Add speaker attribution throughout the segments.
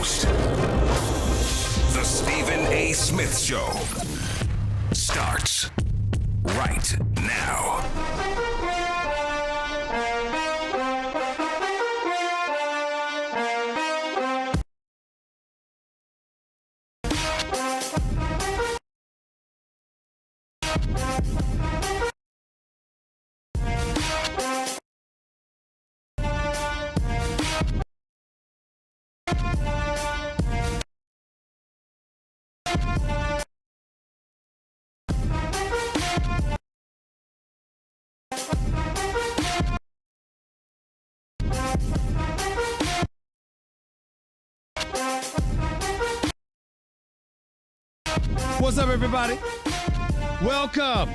Speaker 1: host, The Stephen A. Smith Show, starts right now.
Speaker 2: What's up, everybody? Welcome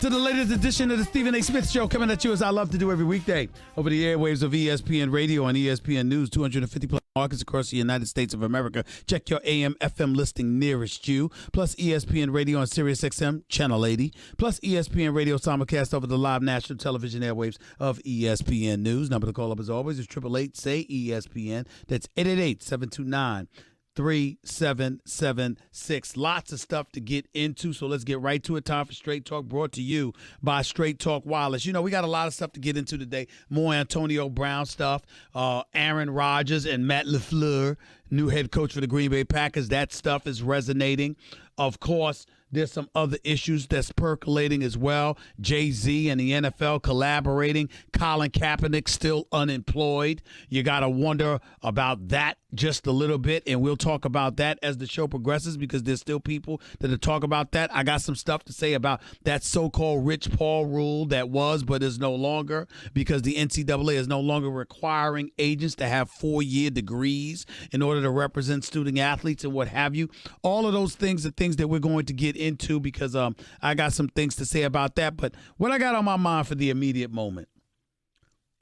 Speaker 2: to the latest edition of the Stephen A. Smith Show, coming at you as I love to do every weekday over the airwaves of ESPN Radio and ESPN News, 250 plus markets across the United States of America. Check your AM, FM listing nearest you, plus ESPN Radio on Sirius XM, Channel 80, plus ESPN Radio simulcast over the live national television airwaves of ESPN News. Number to call up as always is 888-SAY-ESPN. That's 888-729-3776. Lots of stuff to get into, so let's get right to it. Time for Straight Talk, brought to you by Straight Talk Wireless. You know, we got a lot of stuff to get into today. More Antonio Brown stuff, Aaron Rodgers and Matt LaFleur, new head coach for the Green Bay Packers. That stuff is resonating. Of course, there's some other issues that's percolating as well. Jay-Z and the NFL collaborating. Colin Kaepernick still unemployed. You got to wonder about that just a little bit, and we'll talk about that as the show progresses because there's still people that will talk about that. I got some stuff to say about that so-called Rich Paul rule that was but is no longer, because the NCAA is no longer requiring agents to have 4-year degrees in order to represent student athletes and what have you. All of those things are things that we're going to get into because I got some things to say about that. But what I got on my mind for the immediate moment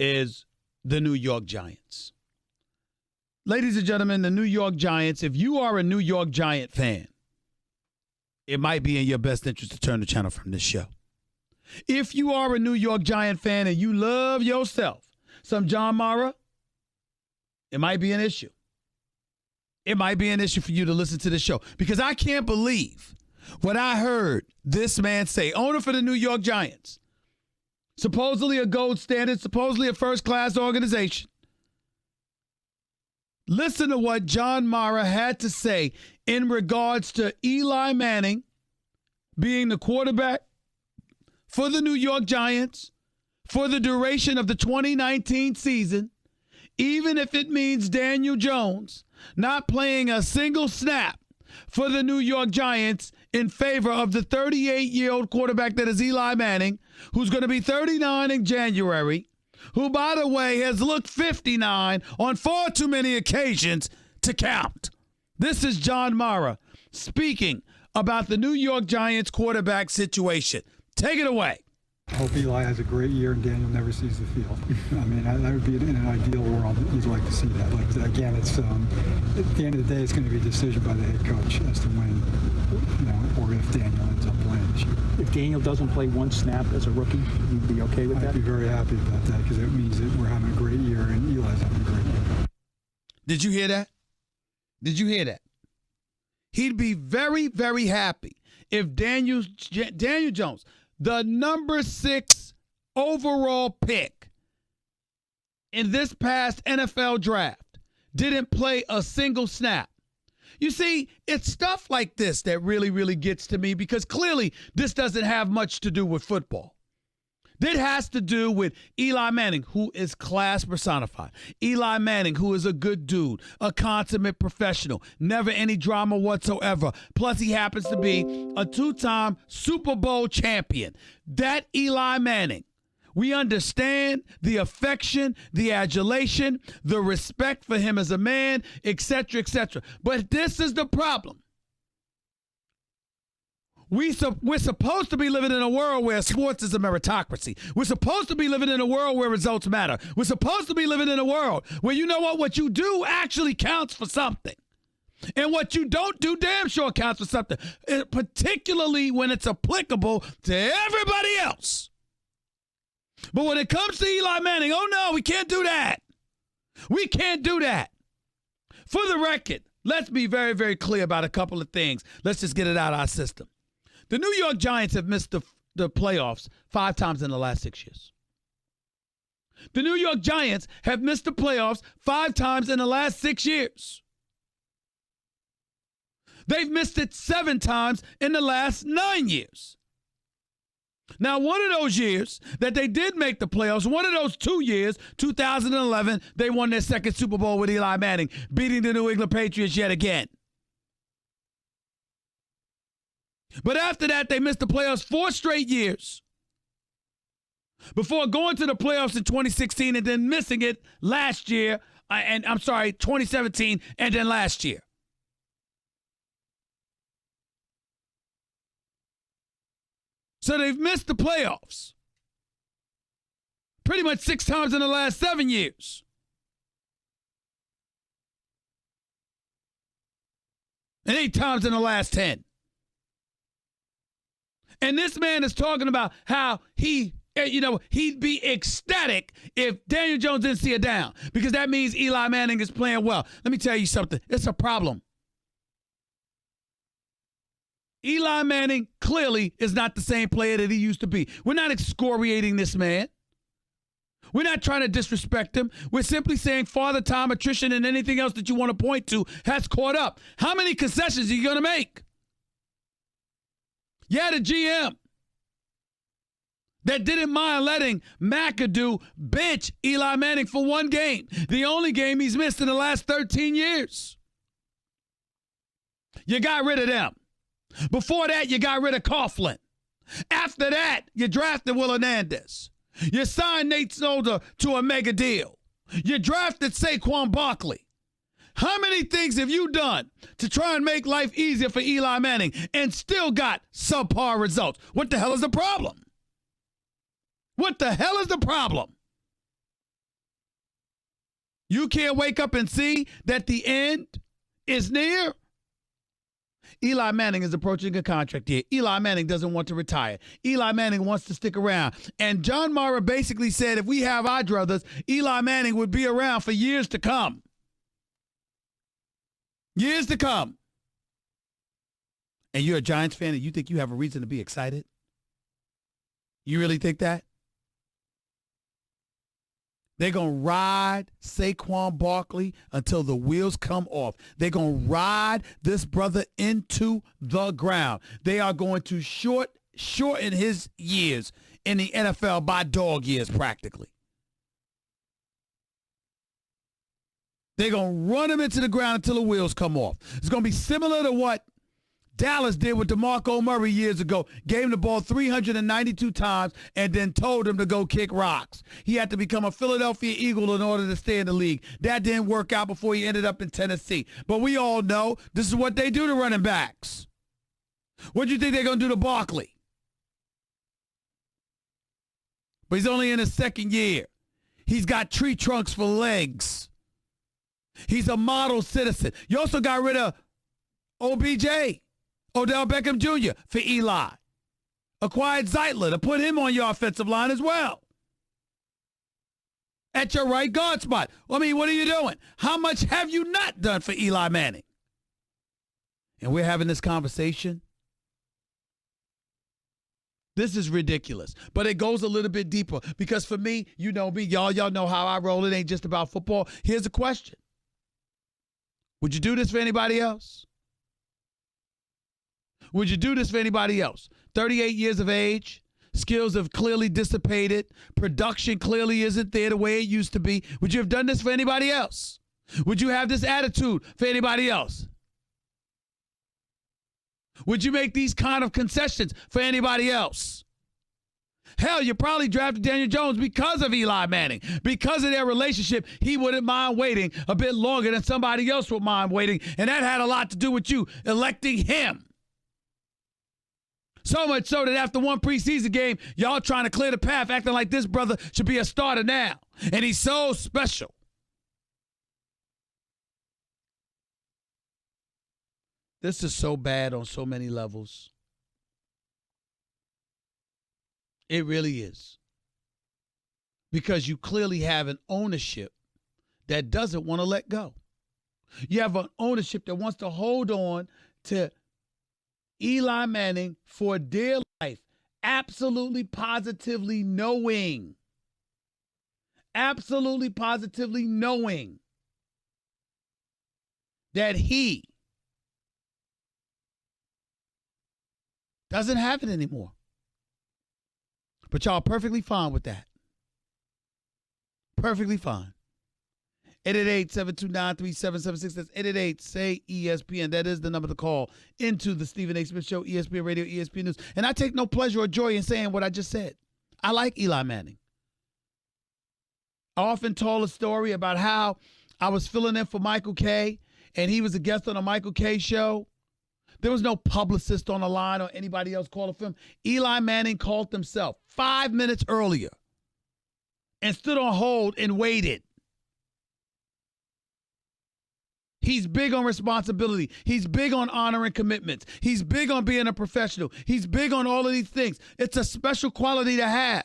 Speaker 2: is the New York Giants. Ladies and gentlemen, the New York Giants, if you are a New York Giant fan, it might be in your best interest to turn the channel from this show. If you are a New York Giant fan and you love yourself some John Mara, it might be an issue. It might be an issue for you to listen to this show because I can't believe what I heard this man say, owner for the New York Giants, supposedly a gold standard, supposedly a first-class organization. Listen to what John Mara had to say in regards to Eli Manning being the quarterback for the New York Giants for the duration of the 2019 season, even if it means Daniel Jones not playing a single snap for the New York Giants in favor of the 38-year-old quarterback that is Eli Manning, who's going to be 39 in January, who, by the way, has looked 59 on far too many occasions to count. This is John Mara speaking about the New York Giants quarterback situation. Take it away.
Speaker 3: I hope Eli has a great year and Daniel never sees the field. I mean, that would be in an ideal world. You'd like to see that. But again, it's at the end of the day, it's going to be a decision by the head coach as to when, or if Daniel ends up playing this year.
Speaker 4: If Daniel doesn't play one snap as a rookie, you'd be okay with that?
Speaker 3: I'd be very happy about that because it means that we're having a great year and Eli's having a great year.
Speaker 2: Did you hear that? Did you hear that? He'd be very, very happy if Daniel Jones, the number 6 overall pick in this past NFL draft, didn't play a single snap. You see, it's stuff like this that really, really gets to me because clearly this doesn't have much to do with football. This has to do with Eli Manning, who is class personified. Eli Manning, who is a good dude, a consummate professional, never any drama whatsoever. Plus, he happens to be a 2-time Super Bowl champion. That Eli Manning. We understand the affection, the adulation, the respect for him as a man, etc., etc. But this is the problem. We're supposed to be living in a world where sports is a meritocracy. We're supposed to be living in a world where results matter. We're supposed to be living in a world where you know what you do actually counts for something. And what you don't do damn sure counts for something, particularly when it's applicable to everybody else. But when it comes to Eli Manning, oh no, we can't do that. We can't do that. For the record, let's be very, very clear about a couple of things. Let's just get it out of our system. The New York Giants have missed the playoffs 5 times in the last 6 years. The New York Giants have missed the playoffs 5 times in the last 6 years. They've missed it 7 times in the last 9 years. Now, one of those years that they did make the playoffs, one of those 2 years, 2011, they won their second Super Bowl with Eli Manning, beating the New England Patriots yet again. But after that, they missed the playoffs 4 straight years before going to the playoffs in 2016 and then missing it last year, 2017 and then last year. So they've missed the playoffs pretty much 6 times in the last 7 years. And 8 times in the last 10. And this man is talking about how he'd be ecstatic if Daniel Jones didn't see a down because that means Eli Manning is playing well. Let me tell you something. It's a problem. Eli Manning clearly is not the same player that he used to be. We're not excoriating this man. We're not trying to disrespect him. We're simply saying father time, attrition, and anything else that you want to point to has caught up. How many concessions are you going to make? Yeah, the GM that didn't mind letting McAdoo bench Eli Manning for 1 game, the only game he's missed in the last 13 years. You got rid of them. Before that, you got rid of Coughlin. After that, you drafted Will Hernandez. You signed Nate Solder to a mega deal. You drafted Saquon Barkley. How many things have you done to try and make life easier for Eli Manning and still got subpar results? What the hell is the problem? What the hell is the problem? You can't wake up and see that the end is near? Eli Manning is approaching a contract year. Eli Manning doesn't want to retire. Eli Manning wants to stick around. And John Mara basically said if we have our druthers, Eli Manning would be around for years to come. Years to come. And you're a Giants fan and you think you have a reason to be excited? You really think that? They're going to ride Saquon Barkley until the wheels come off. They're going to ride this brother into the ground. They are going to shorten his years in the NFL by dog years practically. They're going to run him into the ground until the wheels come off. It's going to be similar to what Dallas did with DeMarco Murray years ago. Gave him the ball 392 times and then told him to go kick rocks. He had to become a Philadelphia Eagle in order to stay in the league. That didn't work out before he ended up in Tennessee. But we all know this is what they do to running backs. What do you think they're going to do to Barkley? But he's only in his 2nd year. He's got tree trunks for legs. He's a model citizen. You also got rid of OBJ. Odell Beckham Jr. for Eli. Acquired Zeitler to put him on your offensive line as well. At your right guard spot. I mean, what are you doing? How much have you not done for Eli Manning? And we're having this conversation. This is ridiculous. But it goes a little bit deeper. Because for me, you know me, y'all know how I roll. It ain't just about football. Here's the question. Would you do this for anybody else? Would you do this for anybody else? 38 years of age, skills have clearly dissipated, production clearly isn't there the way it used to be. Would you have done this for anybody else? Would you have this attitude for anybody else? Would you make these kind of concessions for anybody else? Hell, you probably drafted Daniel Jones because of Eli Manning. Because of their relationship, he wouldn't mind waiting a bit longer than somebody else would mind waiting, and that had a lot to do with you electing him. So much so that after one preseason game, y'all trying to clear the path, acting like this brother should be a starter now. And he's so special. This is so bad on so many levels. It really is. Because you clearly have an ownership that doesn't want to let go. You have an ownership that wants to hold on to Eli Manning for dear life, absolutely positively knowing that he doesn't have it anymore. But y'all perfectly fine with that. Perfectly fine. 888-729-3776. That's 888-SAY-ESPN. That is the number to call into the Stephen A. Smith Show, ESPN Radio, ESPN News. And I take no pleasure or joy in saying what I just said. I like Eli Manning. I often told a story about how I was filling in for Michael Kay, and he was a guest on a Michael Kay show. There was no publicist on the line or anybody else calling for him. Eli Manning called himself 5 minutes earlier and stood on hold and waited. He's big on responsibility. He's big on honoring commitments. He's big on being a professional. He's big on all of these things. It's a special quality to have.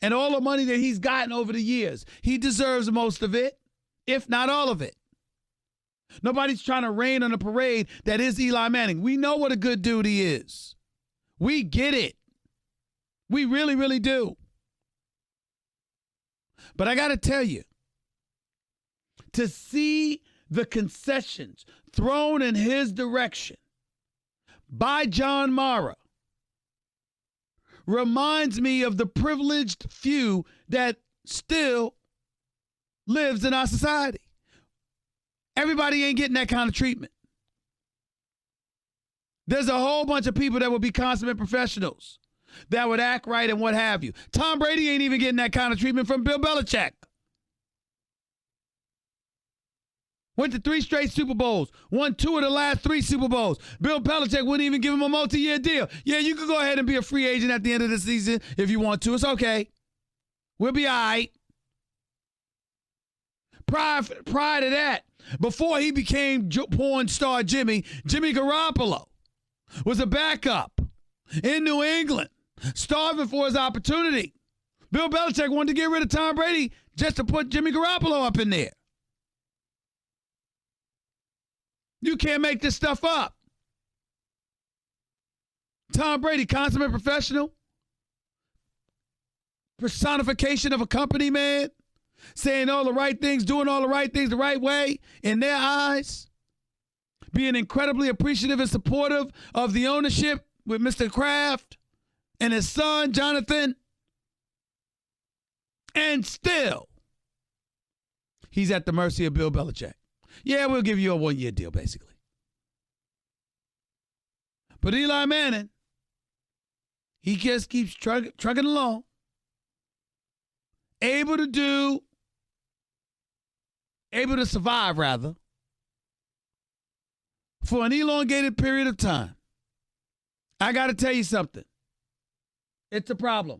Speaker 2: And all the money that he's gotten over the years, he deserves most of it, if not all of it. Nobody's trying to rain on a parade that is Eli Manning. We know what a good dude he is. We get it. We really, really do. But I got to tell you, to see the concessions thrown in his direction by John Mara reminds me of the privileged few that still lives in our society. Everybody ain't getting that kind of treatment. There's a whole bunch of people that would be consummate professionals that would act right and what have you. Tom Brady ain't even getting that kind of treatment from Bill Belichick. Went to 3 straight Super Bowls. Won 2 of the last 3 Super Bowls. Bill Belichick wouldn't even give him a multi-year deal. Yeah, you could go ahead and be a free agent at the end of the season if you want to. It's okay. We'll be all right. Prior to that, before he became porn star Jimmy Garoppolo was a backup in New England, starving for his opportunity. Bill Belichick wanted to get rid of Tom Brady just to put Jimmy Garoppolo up in there. You can't make this stuff up. Tom Brady, consummate professional, personification of a company man, saying all the right things, doing all the right things the right way in their eyes, being incredibly appreciative and supportive of the ownership with Mr. Kraft and his son, Jonathan. And still, he's at the mercy of Bill Belichick. Yeah, we'll give you a 1-year deal, basically. But Eli Manning, he just keeps trucking along, able to survive, rather, for an elongated period of time. I got to tell you something. It's a problem.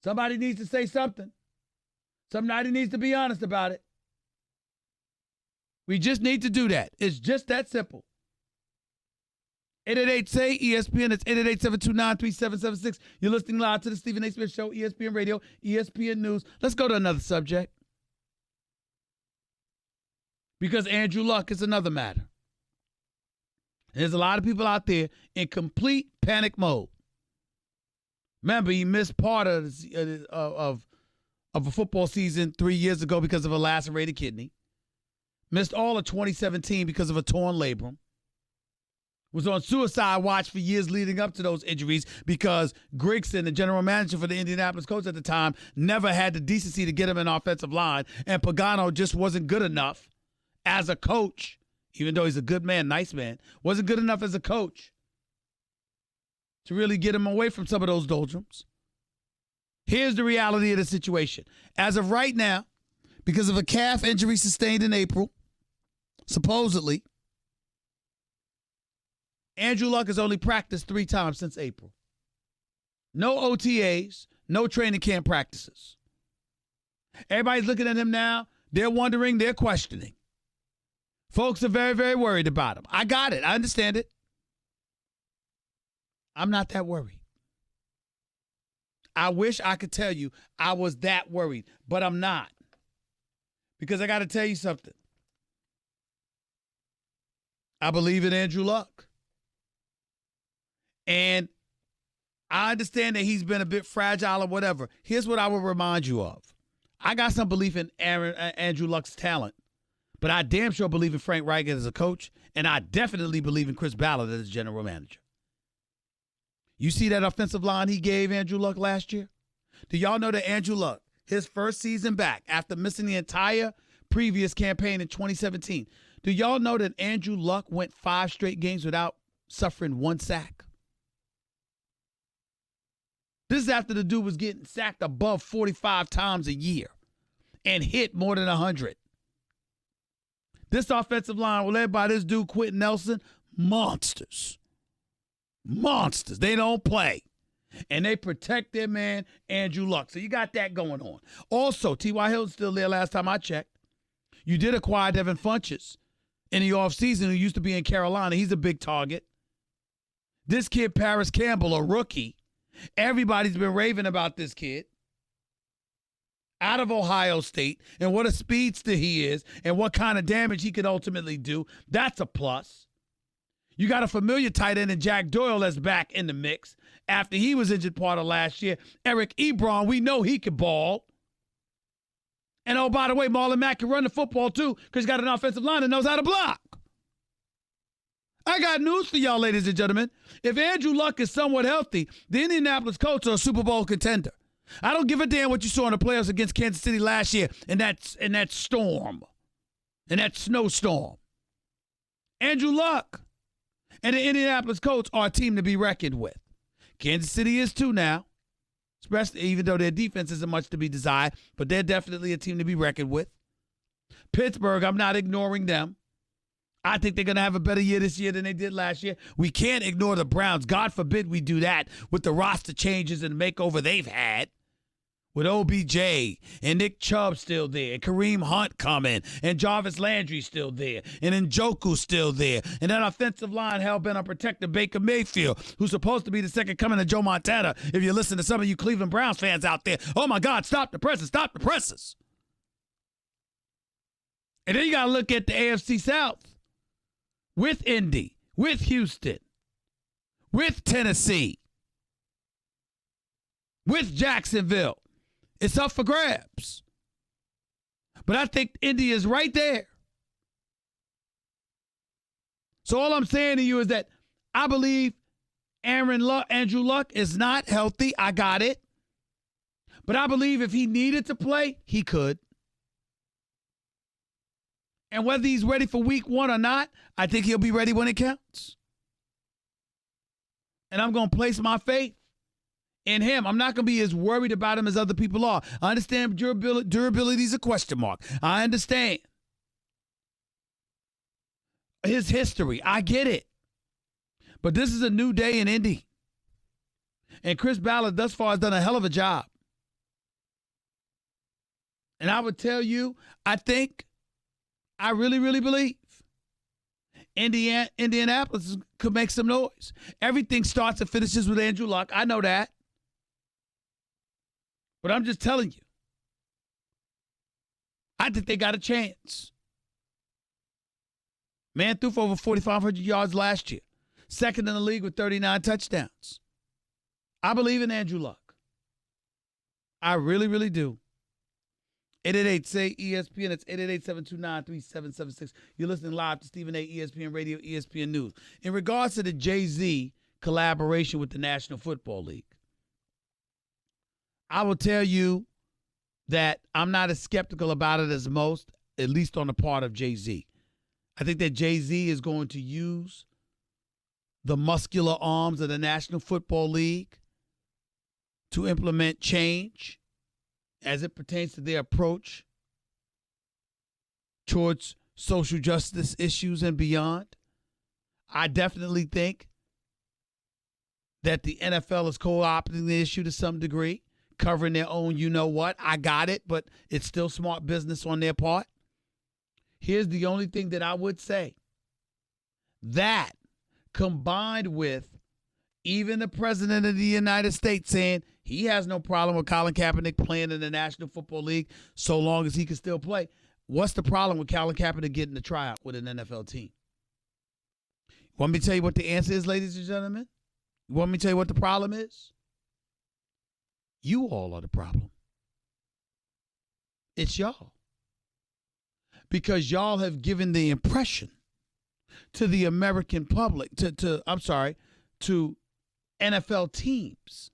Speaker 2: Somebody needs to say something. Somebody needs to be honest about it. We just need to do that. It's just that simple. 888-SAY-ESPN. It's 888-729-3776. You're listening live to the Stephen A. Smith Show, ESPN Radio, ESPN News. Let's go to another subject. Because Andrew Luck is another matter. There's a lot of people out there in complete panic mode. Remember, he missed part of a football season 3 years ago because of a lacerated kidney. Missed all of 2017 because of a torn labrum. Was on suicide watch for years leading up to those injuries because Grigson, the general manager for the Indianapolis Colts at the time, never had the decency to get him an offensive line, and Pagano just wasn't good enough as a coach, even though he's a good man, nice man, wasn't good enough as a coach to really get him away from some of those doldrums. Here's the reality of the situation. As of right now, because of a calf injury sustained in April, supposedly, Andrew Luck has only practiced 3 times since April. No OTAs, no training camp practices. Everybody's looking at him now. They're wondering, they're questioning. Folks are very, very worried about him. I got it. I understand it. I'm not that worried. I wish I could tell you I was that worried, but I'm not. Because I got to tell you something. I believe in Andrew Luck. And I understand that he's been a bit fragile or whatever. Here's what I will remind you of. I got some belief in Andrew Luck's talent, but I damn sure believe in Frank Reich as a coach, and I definitely believe in Chris Ballard as general manager. You see that offensive line he gave Andrew Luck last year? Do y'all know that Andrew Luck, his first season back after missing the entire previous campaign in 2017, do y'all know that Andrew Luck went 5 straight games without suffering 1 sack? This is after the dude was getting sacked above 45 times a year and hit more than 100. This offensive line, led by this dude, Quentin Nelson, monsters. Monsters. They don't play. And they protect their man, Andrew Luck. So you got that going on. Also, T.Y. Hilton's still there last time I checked. You did acquire Devin Funchess in the offseason, who used to be in Carolina. He's a big target. This kid, Paris Campbell, a rookie. Everybody's been raving about this kid out of Ohio State and what a speedster he is and what kind of damage he could ultimately do. That's a plus. You got a familiar tight end in Jack Doyle that's back in the mix after he was injured part of last year. Eric Ebron, we know he can ball. And oh, by the way, Marlon Mack can run the football too because he's got an offensive line that knows how to block. I got news for y'all, ladies and gentlemen. If Andrew Luck is somewhat healthy, the Indianapolis Colts are a Super Bowl contender. I don't give a damn what you saw in the playoffs against Kansas City last year in that storm, in that snowstorm. Andrew Luck and the Indianapolis Colts are a team to be reckoned with. Kansas City is too now, especially even though their defense isn't much to be desired, but they're definitely a team to be reckoned with. Pittsburgh, I'm not ignoring them. I think they're going to have a better year this year than they did last year. We can't ignore the Browns. God forbid we do that with the roster changes and makeover they've had. With OBJ and Nick Chubb still there, and Kareem Hunt coming, and Jarvis Landry still there, and Njoku still there, and that offensive line hell-bent on protecting Baker Mayfield, who's supposed to be the second coming of Joe Montana. If you listen to some of you Cleveland Browns fans out there, oh my God, stop the presses, stop the presses. And then you got to look at the AFC South. With Indy, with Houston, with Tennessee, with Jacksonville. It's up for grabs. But I think Indy is right there. So all I'm saying to you is that I believe Andrew Luck is not healthy. I got it. But I believe if he needed to play, he could. And whether he's ready for week 1 or not, I think he'll be ready when it counts. And I'm going to place my faith in him. I'm not going to be as worried about him as other people are. I understand durability is a question mark. I understand his history. I get it. But this is a new day in Indy. And Chris Ballard thus far has done a hell of a job. And I would tell you, I really, really believe Indianapolis could make some noise. Everything starts and finishes with Andrew Luck. I know that. But I'm just telling you, I think they got a chance. Man threw for over 4,500 yards last year. Second in the league with 39 touchdowns. I believe in Andrew Luck. I really, really do. 888-SAY-ESPN. It's 888-729-3776. You're listening live to Stephen A. ESPN Radio, ESPN News. In regards to the Jay-Z collaboration with the National Football League, I will tell you that I'm not as skeptical about it as most, at least on the part of Jay-Z. I think that Jay-Z is going to use the muscular arms of the National Football League to implement change as it pertains to their approach towards social justice issues and beyond. I definitely think that the NFL is co-opting the issue to some degree, covering their own you-know-what. I got it, but it's still smart business on their part. Here's the only thing that I would say. That, combined with even the president of the United States saying he has no problem with Colin Kaepernick playing in the National Football League so long as he can still play. What's the problem with Colin Kaepernick getting the tryout with an NFL team? Want me to tell you what the answer is, ladies and gentlemen? You want me to tell you what the problem is? You all are the problem. It's y'all. Because y'all have given the impression to the American public, to NFL teams,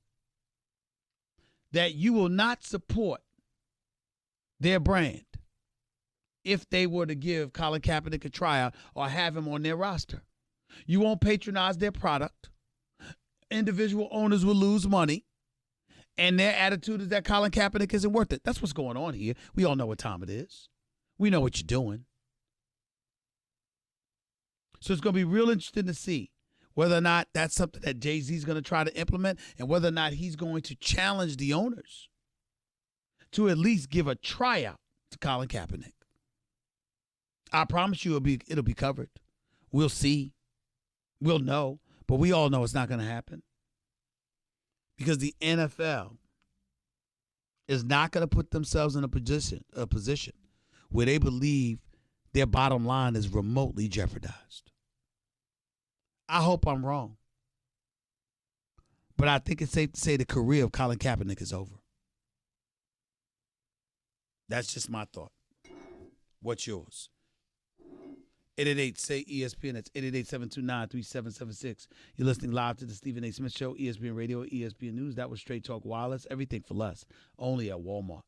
Speaker 2: that you will not support their brand if they were to give Colin Kaepernick a tryout or have him on their roster. You won't patronize their product. Individual owners will lose money. And their attitude is that Colin Kaepernick isn't worth it. That's what's going on here. We all know what time it is. We know what you're doing. So it's going to be real interesting to see whether or not that's something that Jay-Z's going to try to implement and whether or not he's going to challenge the owners to at least give a tryout to Colin Kaepernick. I promise you it'll be covered. We'll see. We'll know. But we all know it's not going to happen. Because the NFL is not going to put themselves in a position where they believe their bottom line is remotely jeopardized. I hope I'm wrong. But I think it's safe to say the career of Colin Kaepernick is over. That's just my thought. What's yours? 888-SAY-ESPN. That's 888-729-3776. You're listening live to the Stephen A. Smith Show, ESPN Radio, ESPN News. That was Straight Talk Wireless. Everything for less. Only at Walmart.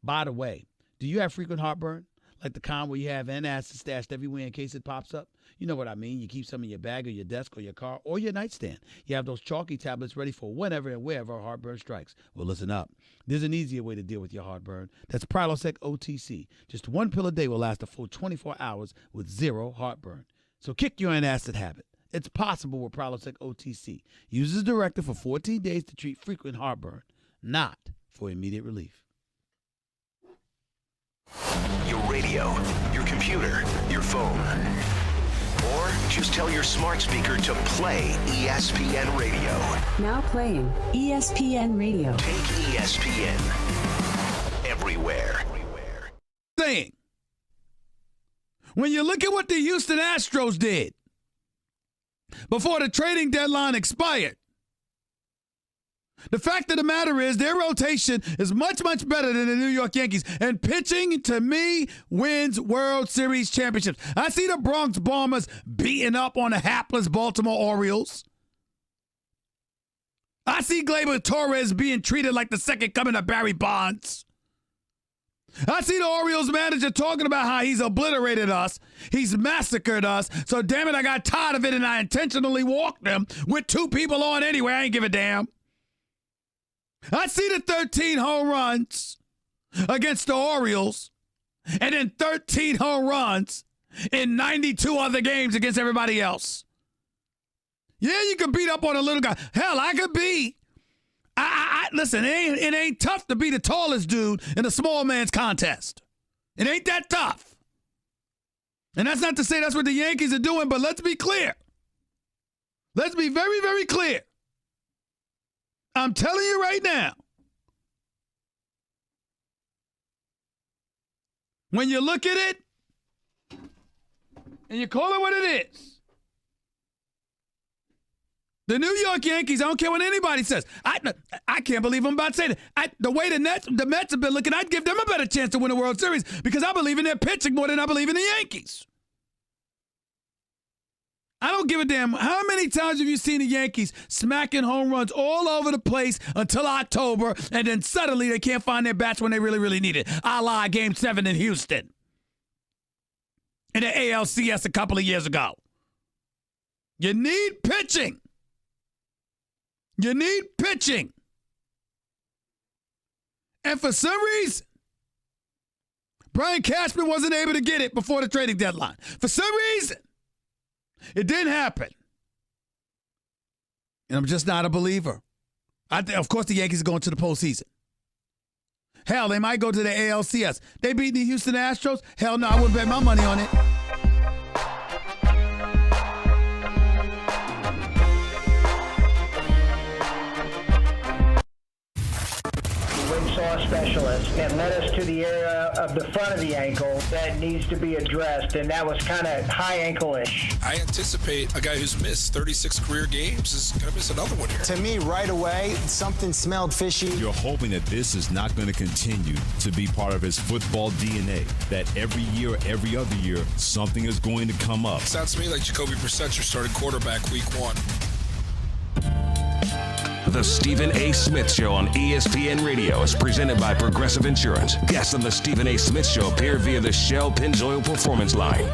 Speaker 2: By the way, do you have frequent heartburn? Like the kind where you have antacids stashed everywhere in case it pops up? You know what I mean. You keep some in your bag or your desk or your car or your nightstand. You have those chalky tablets ready for whenever and wherever heartburn strikes. Well, listen up. There's an easier way to deal with your heartburn. That's Prilosec OTC. Just one pill a day will last a full 24 hours with zero heartburn. So kick your antacid habit. It's possible with Prilosec OTC. Use as directed for 14 days to treat frequent heartburn, not for immediate relief.
Speaker 1: Your radio, your computer, your phone. Or just tell your smart speaker to play ESPN Radio.
Speaker 5: Now playing ESPN Radio.
Speaker 1: Take ESPN everywhere.
Speaker 2: Saying, when you look at what the Houston Astros did before the trading deadline expired, the fact of the matter is their rotation is much, much better than the New York Yankees. And pitching, to me, wins World Series championships. I see the Bronx Bombers beating up on the hapless Baltimore Orioles. I see Gleyber Torres being treated like the second coming of Barry Bonds. I see the Orioles manager talking about how he's obliterated us. He's massacred us. So, damn it, I got tired of it and I intentionally walked them with two people on anyway. I ain't give a damn. I see the 13 home runs against the Orioles and then 13 home runs in 92 other games against everybody else. Yeah, you can beat up on a little guy. Hell, I could be. Listen, it ain't tough to be the tallest dude in a small man's contest. It ain't that tough. And that's not to say that's what the Yankees are doing, but let's be clear. Let's be very, very clear. I'm telling you right now, when you look at it and you call it what it is, the New York Yankees, I don't care what anybody says. I can't believe I'm about to say that. The way the Mets have been looking, I'd give them a better chance to win the World Series because I believe in their pitching more than I believe in the Yankees. I don't give a damn. How many times have you seen the Yankees smacking home runs all over the place until October, and then suddenly they can't find their bats when they really, really need it, a la Game 7 in Houston in the ALCS a couple of years ago? You need pitching. You need pitching. And for some reason, Brian Cashman wasn't able to get it before the trading deadline. For some reason, it didn't happen. And I'm just not a believer. Of course, the Yankees are going to the postseason. Hell, they might go to the ALCS. They beat the Houston Astros? Hell no, I wouldn't bet my money on it.
Speaker 6: Windsaw specialist and led us to the area of the front of the ankle that needs to be addressed, and that was kind of high ankle-ish.
Speaker 7: I anticipate a guy who's missed 36 career games is going to miss another one here.
Speaker 8: To me, right away, something smelled fishy.
Speaker 9: You're hoping that this is not going to continue to be part of his football DNA, that every year, every other year, something is going to come up.
Speaker 7: Sounds to me like Jacoby Brissett, your starting quarterback week 1.
Speaker 1: The Stephen A. Smith Show on ESPN Radio is presented by Progressive Insurance. Guests on the Stephen A. Smith Show appear via the Shell Pennzoil Performance Line.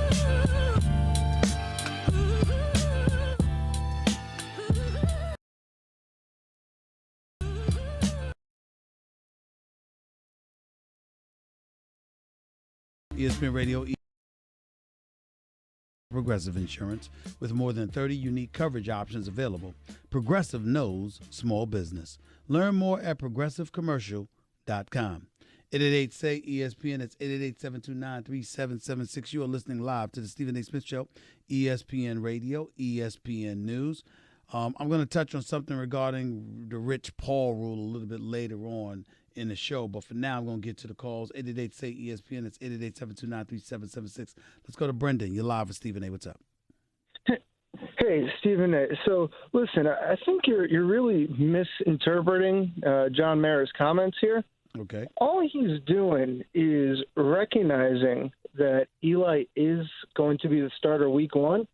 Speaker 2: ESPN Radio, Progressive Insurance, with more than 30 unique coverage options available. Progressive knows small business. Learn more at progressivecommercial.com. 888-SAY-ESPN. It's 888-729-3776. You are listening live to the Stephen A. Smith Show, ESPN Radio, ESPN News. I'm going to touch on something regarding the Rich Paul rule a little bit later on in the show, but for now I'm going to get to the calls. 888-SAY-ESPN. It's 888-729-3776. Let's go to Brendan. You're live with Stephen A. What's up?
Speaker 10: Hey, Stephen A. So, listen, I think you're really misinterpreting John Mayer's comments here.
Speaker 2: Okay.
Speaker 10: All he's doing is recognizing that Eli is going to be the starter week 1,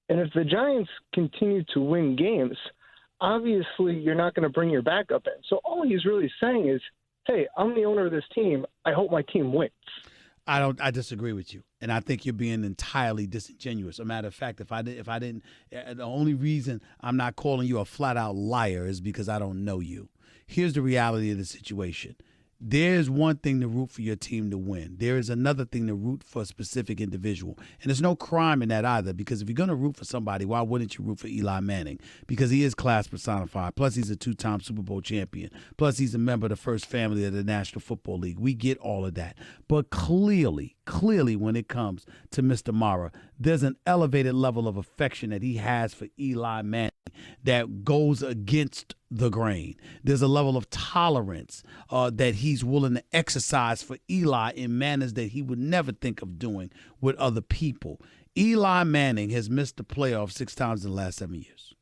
Speaker 10: and if the Giants continue to win games, obviously you're not going to bring your backup in. So all he's really saying is, hey, I'm the owner of this team. I hope my team wins.
Speaker 2: I disagree with you, and I think you're being entirely disingenuous. As a matter of fact, if I didn't, the only reason I'm not calling you a flat-out liar is because I don't know you. Here's the reality of the situation. There's one thing to root for your team to win. There is another thing to root for a specific individual. And there's no crime in that either, because if you're going to root for somebody, why wouldn't you root for Eli Manning? Because he is class personified. Plus, he's a 2-time Super Bowl champion. Plus, he's a member of the first family of the National Football League. We get all of that. But clearly, when it comes to Mr. Mara, there's an elevated level of affection that he has for Eli Manning that goes against the grain. There's a level of tolerance that he's willing to exercise for Eli in manners that he would never think of doing with other people. Eli Manning has missed the playoffs 6 times in the last 7 years.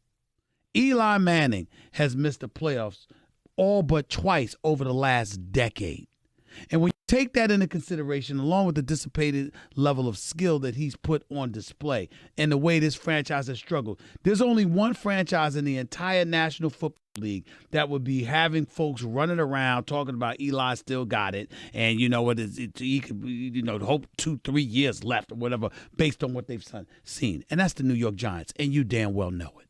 Speaker 2: Eli Manning has missed the playoffs all but twice over the last decade. And when you take that into consideration, along with the dissipated level of skill that he's put on display and the way this franchise has struggled, there's only one franchise in the entire National Football League that would be having folks running around talking about Eli still got it, and you know what, he could, hope 2-3 years left or whatever based on what they've seen, and that's the New York Giants, and you damn well know it.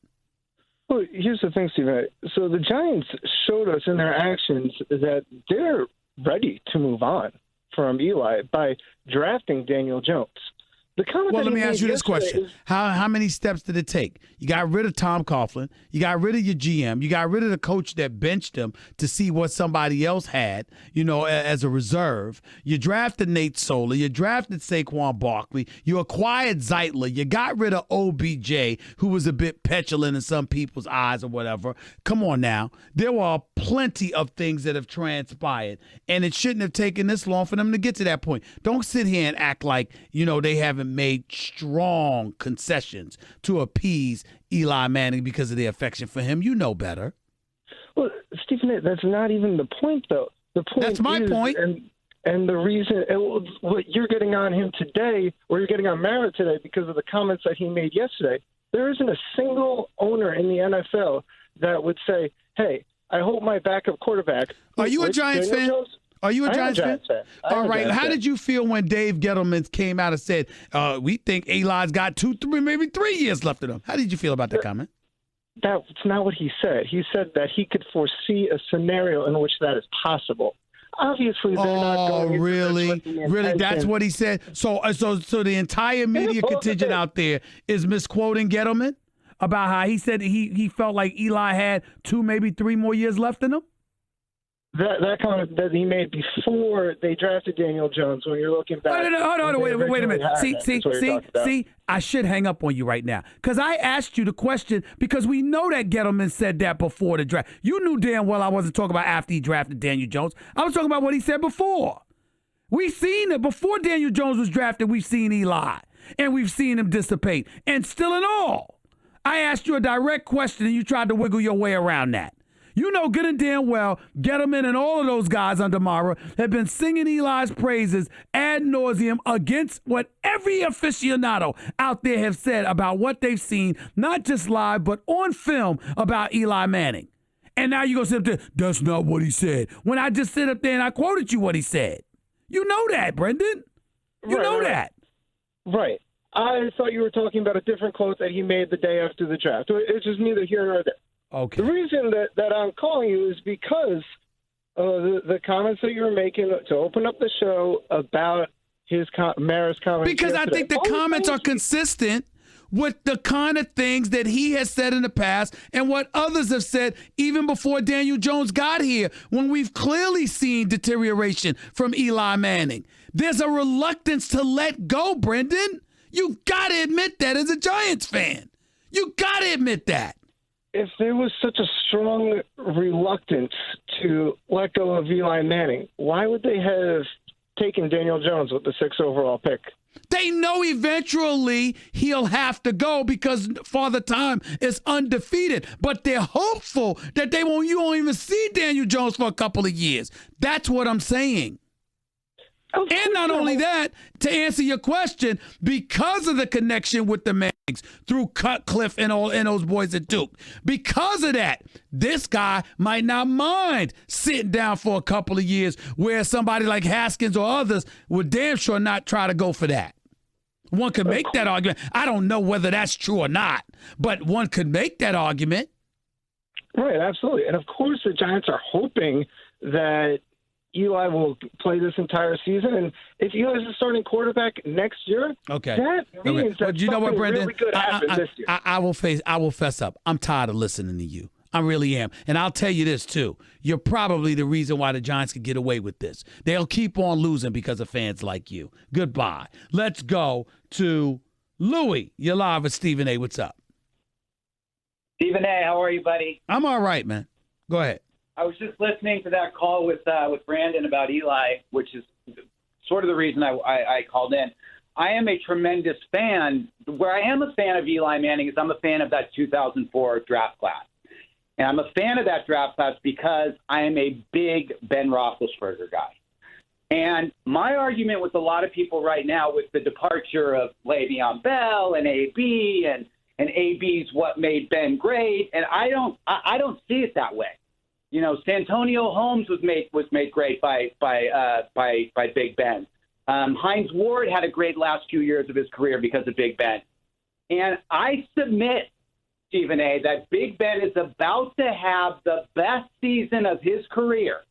Speaker 10: Well, here's the thing, Stephen. So the Giants showed us in their actions that they're ready to move on from Eli by drafting Daniel Jones.
Speaker 2: Well, let me ask you this question. How many steps did it take? You got rid of Tom Coughlin. You got rid of your GM. You got rid of the coach that benched him to see what somebody else had, as a reserve. You drafted Nate Solder. You drafted Saquon Barkley. You acquired Zeitler. You got rid of OBJ, who was a bit petulant in some people's eyes or whatever. Come on now. There were plenty of things that have transpired, and it shouldn't have taken this long for them to get to that point. Don't sit here and act like, they haven't made strong concessions to appease Eli Manning because of their affection for him. You know better.
Speaker 10: Well, Stephen, that's not even the point, though. The point
Speaker 2: That's my point.
Speaker 10: And the reason what you're getting on him today, or you're getting on Mara today because of the comments that he made yesterday, there isn't a single owner in the NFL that would say, hey, I hope my backup quarterback.
Speaker 2: Are you a Giants fan? Are you a Giants fan? All right. How did you feel when Dave Gettleman came out and said, we think Eli's got 2, 3, maybe 3 years left in him? How did you feel about that comment?
Speaker 10: That's not what he said. He said that he could foresee a scenario in which that is possible. Obviously, they're not going.
Speaker 2: Really? That's what he said? So the entire media contingent out there is misquoting Gettleman about how he said he felt like Eli had 2, maybe 3 more years left in him?
Speaker 10: That comment that he made before they drafted Daniel Jones, when you're looking back.
Speaker 2: Hold on, wait a minute. See, I should hang up on you right now because I asked you the question because we know that Gettleman said that before the draft. You knew damn well I wasn't talking about after he drafted Daniel Jones. I was talking about what he said before. We've seen it. Before Daniel Jones was drafted, we've seen Eli. And we've seen him dissipate. And still in all, I asked you a direct question and you tried to wiggle your way around that. You know good and damn well, Gettleman and all of those guys under Mara have been singing Eli's praises ad nauseum against what every aficionado out there have said about what they've seen, not just live, but on film about Eli Manning. And now you go sit up there, that's not what he said. When I just sit up there and I quoted you what he said. You know that, Brendan. You know that.
Speaker 10: Right. I thought you were talking about a different quote that he made the day after the draft. It's just neither here nor there.
Speaker 2: Okay.
Speaker 10: The reason that I'm calling you is because the comments that you were making to open up the show about Mara's comments.
Speaker 2: Because yesterday. I think the comments are consistent with the kind of things that he has said in the past and what others have said even before Daniel Jones got here, when we've clearly seen deterioration from Eli Manning. There's a reluctance to let go, Brendan. You got to admit that as a Giants fan. You got to admit that.
Speaker 10: If there was such a strong reluctance to let go of Eli Manning, why would they have taken Daniel Jones with the 6th overall pick?
Speaker 2: They know eventually he'll have to go because Father Time is undefeated. But they're hopeful that you won't even see Daniel Jones for a couple of years. That's what I'm saying. And not only that, to answer your question, because of the connection with the Mannings through Cutcliffe and those boys at Duke, because of that, this guy might not mind sitting down for a couple of years, where somebody like Haskins or others would damn sure not try to go for that. One could make that argument. I don't know whether that's true or not, but one could make that argument.
Speaker 10: Right, absolutely. And of course the Giants are hoping that Eli will play this entire season, and if Eli is a starting quarterback next year, that means that
Speaker 2: you know what, Brendan?
Speaker 10: really good happened this year.
Speaker 2: I will fess up. I'm tired of listening to you. I really am. And I'll tell you this, too. You're probably the reason why the Giants can get away with this. They'll keep on losing because of fans like you. Goodbye. Let's go to Louie. You're live with Stephen A. What's up?
Speaker 11: Stephen A., how are you, buddy?
Speaker 2: I'm all right, man. Go ahead.
Speaker 11: I was just listening to that call with Brandon about Eli, which is sort of the reason I called in. I am a tremendous fan. Where I am a fan of Eli Manning is I'm a fan of that 2004 draft class. And I'm a fan of that draft class because I am a big Ben Roethlisberger guy. And my argument with a lot of people right now with the departure of Le'Veon Bell and AB and AB's what made Ben great, and I don't see it that way. You know, Santonio Holmes was made great by Big Ben. Hines Ward had a great last few years of his career because of Big Ben. And I submit, Stephen A., that Big Ben is about to have the best season of his career,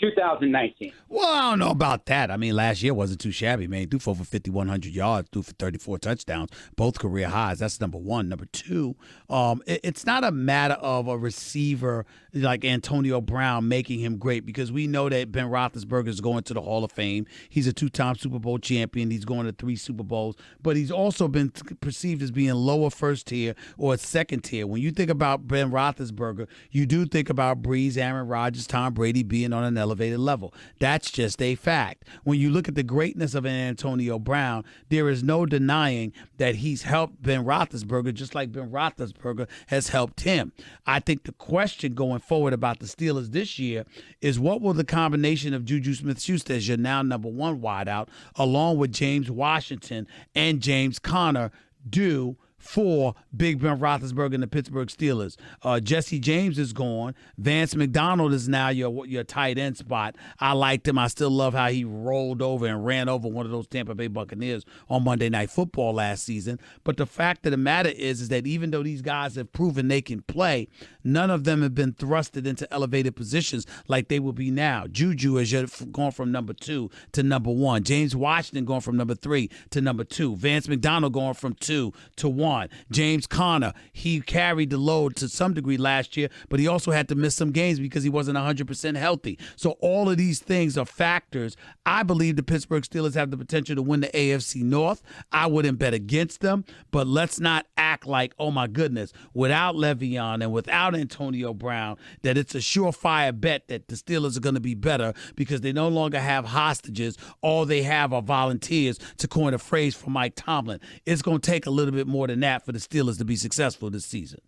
Speaker 11: 2019.
Speaker 2: Well, I don't know about that. I mean, last year wasn't too shabby, man. He threw for over 5,100 yards, threw for 34 touchdowns, both career highs. That's number one. Number two, it's not a matter of a receiver like Antonio Brown making him great, because we know that Ben Roethlisberger is going to the Hall of Fame. He's a 2-time Super Bowl champion. He's going to 3 Super Bowls, but he's also been perceived as being lower first tier or second tier. When you think about Ben Roethlisberger, you do think about Breeze, Aaron Rodgers, Tom Brady being on an elevated level. That's just a fact. When you look at the greatness of an Antonio Brown, there is no denying that he's helped Ben Roethlisberger just like Ben Roethlisberger has helped him. I think the question going forward about the Steelers this year is, what will the combination of Juju Smith-Schuster as your now number one wideout, along with James Washington and James Conner, do for Big Ben Roethlisberger and the Pittsburgh Steelers? Jesse James is gone. Vance McDonald is now your tight end spot. I liked him. I still love how he rolled over and ran over one of those Tampa Bay Buccaneers on Monday Night Football last season. But the fact of the matter is that even though these guys have proven they can play, none of them have been thrusted into elevated positions like they will be now. Juju has gone from number 2 to number 1. James Washington going from number 3 to number 2. Vance McDonald going from 2 to 1. Saquon, James Conner, he carried the load to some degree last year, but he also had to miss some games because he wasn't 100% healthy. So all of these things are factors. I believe the Pittsburgh Steelers have the potential to win the AFC North. I wouldn't bet against them, but let's not act like, oh my goodness, without Le'Veon and without Antonio Brown, that it's a surefire bet that the Steelers are going to be better because they no longer have hostages. All they have are volunteers, to coin a phrase from Mike Tomlin. It's going to take a little bit more than that for the Steelers to be successful this season.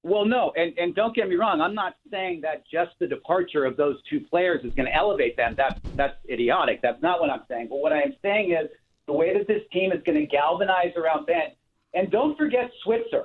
Speaker 11: Well, no, and don't get me wrong. I'm not saying that just the departure of those two players is going to elevate them. That's idiotic. That's not what I'm saying. But what I am saying is the way that this team is going to galvanize around Ben. And don't forget Switzer.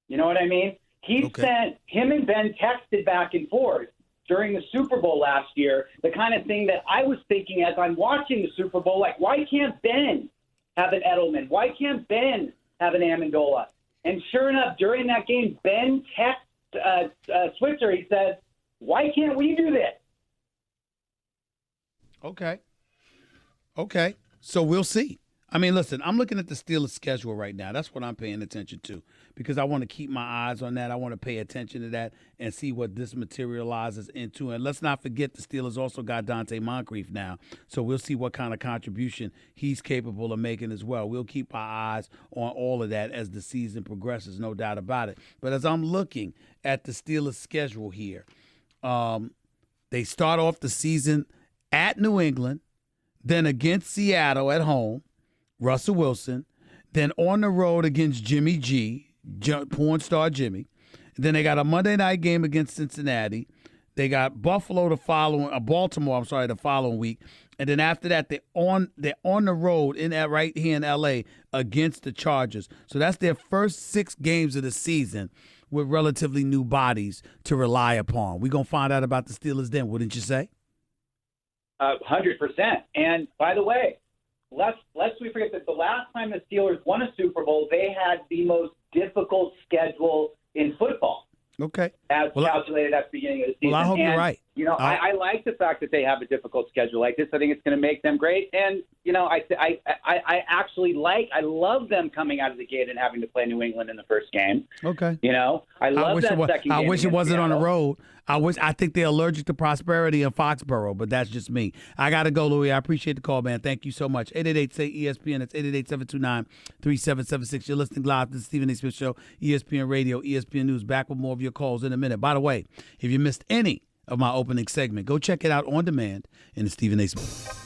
Speaker 11: You know what I mean? Him and Ben texted back and forth during the Super Bowl last year, the kind of thing that I was thinking as I'm watching the Super Bowl, like, why can't Ben have an Edelman? Why can't Ben have an Amendola? And sure enough, during that game, Ben texted Switzer. He said, why can't we do this?
Speaker 2: Okay. So we'll see. I mean, listen, I'm looking at the Steelers' schedule right now. That's what I'm paying attention to because I want to keep my eyes on that. I want to pay attention to that and see what this materializes into. And let's not forget the Steelers also got Dante Moncrief now. So we'll see what kind of contribution he's capable of making as well. We'll keep our eyes on all of that as the season progresses, no doubt about it. But as I'm looking at the Steelers' schedule here, they start off the season at New England, then against Seattle at home, Russell Wilson, then on the road against Jimmy G, porn star Jimmy. Then they got a Monday night game against Cincinnati. They got Baltimore the following week. And then after that, they're on the road right here in L.A. against the Chargers. So that's their first 6 games of the season with relatively new bodies to rely upon. We're going to find out about the Steelers then, wouldn't you say?
Speaker 11: 100%. And by the way, lest we forget that the last time the Steelers won a Super Bowl, they had the most difficult schedule in football.
Speaker 2: Okay.
Speaker 11: As calculated at the beginning of the season.
Speaker 2: Well, I hope you're right.
Speaker 11: You know, I like the fact that they have a difficult schedule like this. I think it's going to make them great. And, you know, I love them coming out of the gate and having to play New England in the first game.
Speaker 2: Okay.
Speaker 11: You know, I love that second game.
Speaker 2: I wish it wasn't
Speaker 11: Seattle.
Speaker 2: on the road. I think they're allergic to prosperity in Foxborough, but that's just me. I got to go, Louis. I appreciate the call, man. Thank you so much. 888-SAY-ESPN. It's 888-729-3776. You're listening live to the Stephen A. Smith Show, ESPN Radio, ESPN News. Back with more of your calls in a minute. By the way, if you missed any of my opening segment, go check it out on demand in the Stephen A. Smith.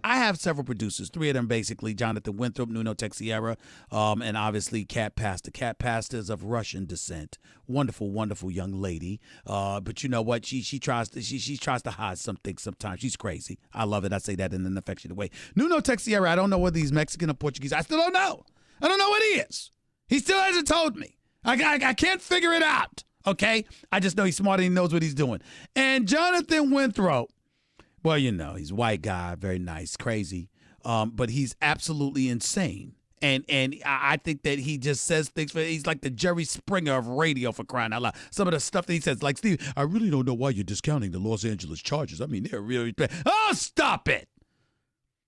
Speaker 2: I have several producers, 3 of them basically, Jonathan Winthrop, Nuno Texiera, and obviously Kaep Pastor. Kaep Pastor is of Russian descent. Wonderful, wonderful young lady. But you know what? She tries to hide some things sometimes. She's crazy. I love it. I say that in an affectionate way. Nuno Texiera, I don't know whether he's Mexican or Portuguese. I still don't know. I don't know what he is. He still hasn't told me. I can't figure it out. Okay? I just know he's smart and he knows what he's doing. And Jonathan Winthrop, well, you know, he's a white guy, very nice, crazy, but he's absolutely insane. And I think that he just says things, he's like the Jerry Springer of radio, for crying out loud. Some of the stuff that he says, like, Steve, I really don't know why you're discounting the Los Angeles Chargers. I mean, they're really bad. Oh, stop it.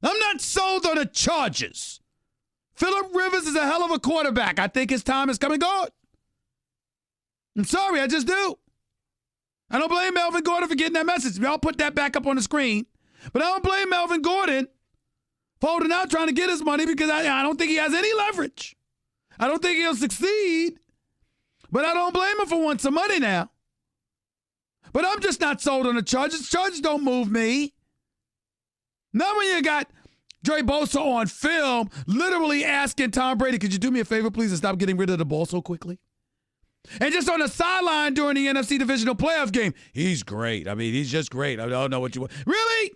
Speaker 2: I'm not sold on the Chargers. Phillip Rivers is a hell of a quarterback. I think his time is come and gone. I'm sorry, I just do. I don't blame Melvin Gordon for getting that message. I'll put that back up on the screen. But I don't blame Melvin Gordon for holding out trying to get his money because I don't think he has any leverage. I don't think he'll succeed. But I don't blame him for wanting some money now. But I'm just not sold on the Chargers. Chargers don't move me. Not when you got Dre Bosa on film literally asking Tom Brady, could you do me a favor, please, and stop getting rid of the ball so quickly? And just on the sideline during the NFC Divisional Playoff game, he's great. I mean, he's just great. I don't know what you want. Really?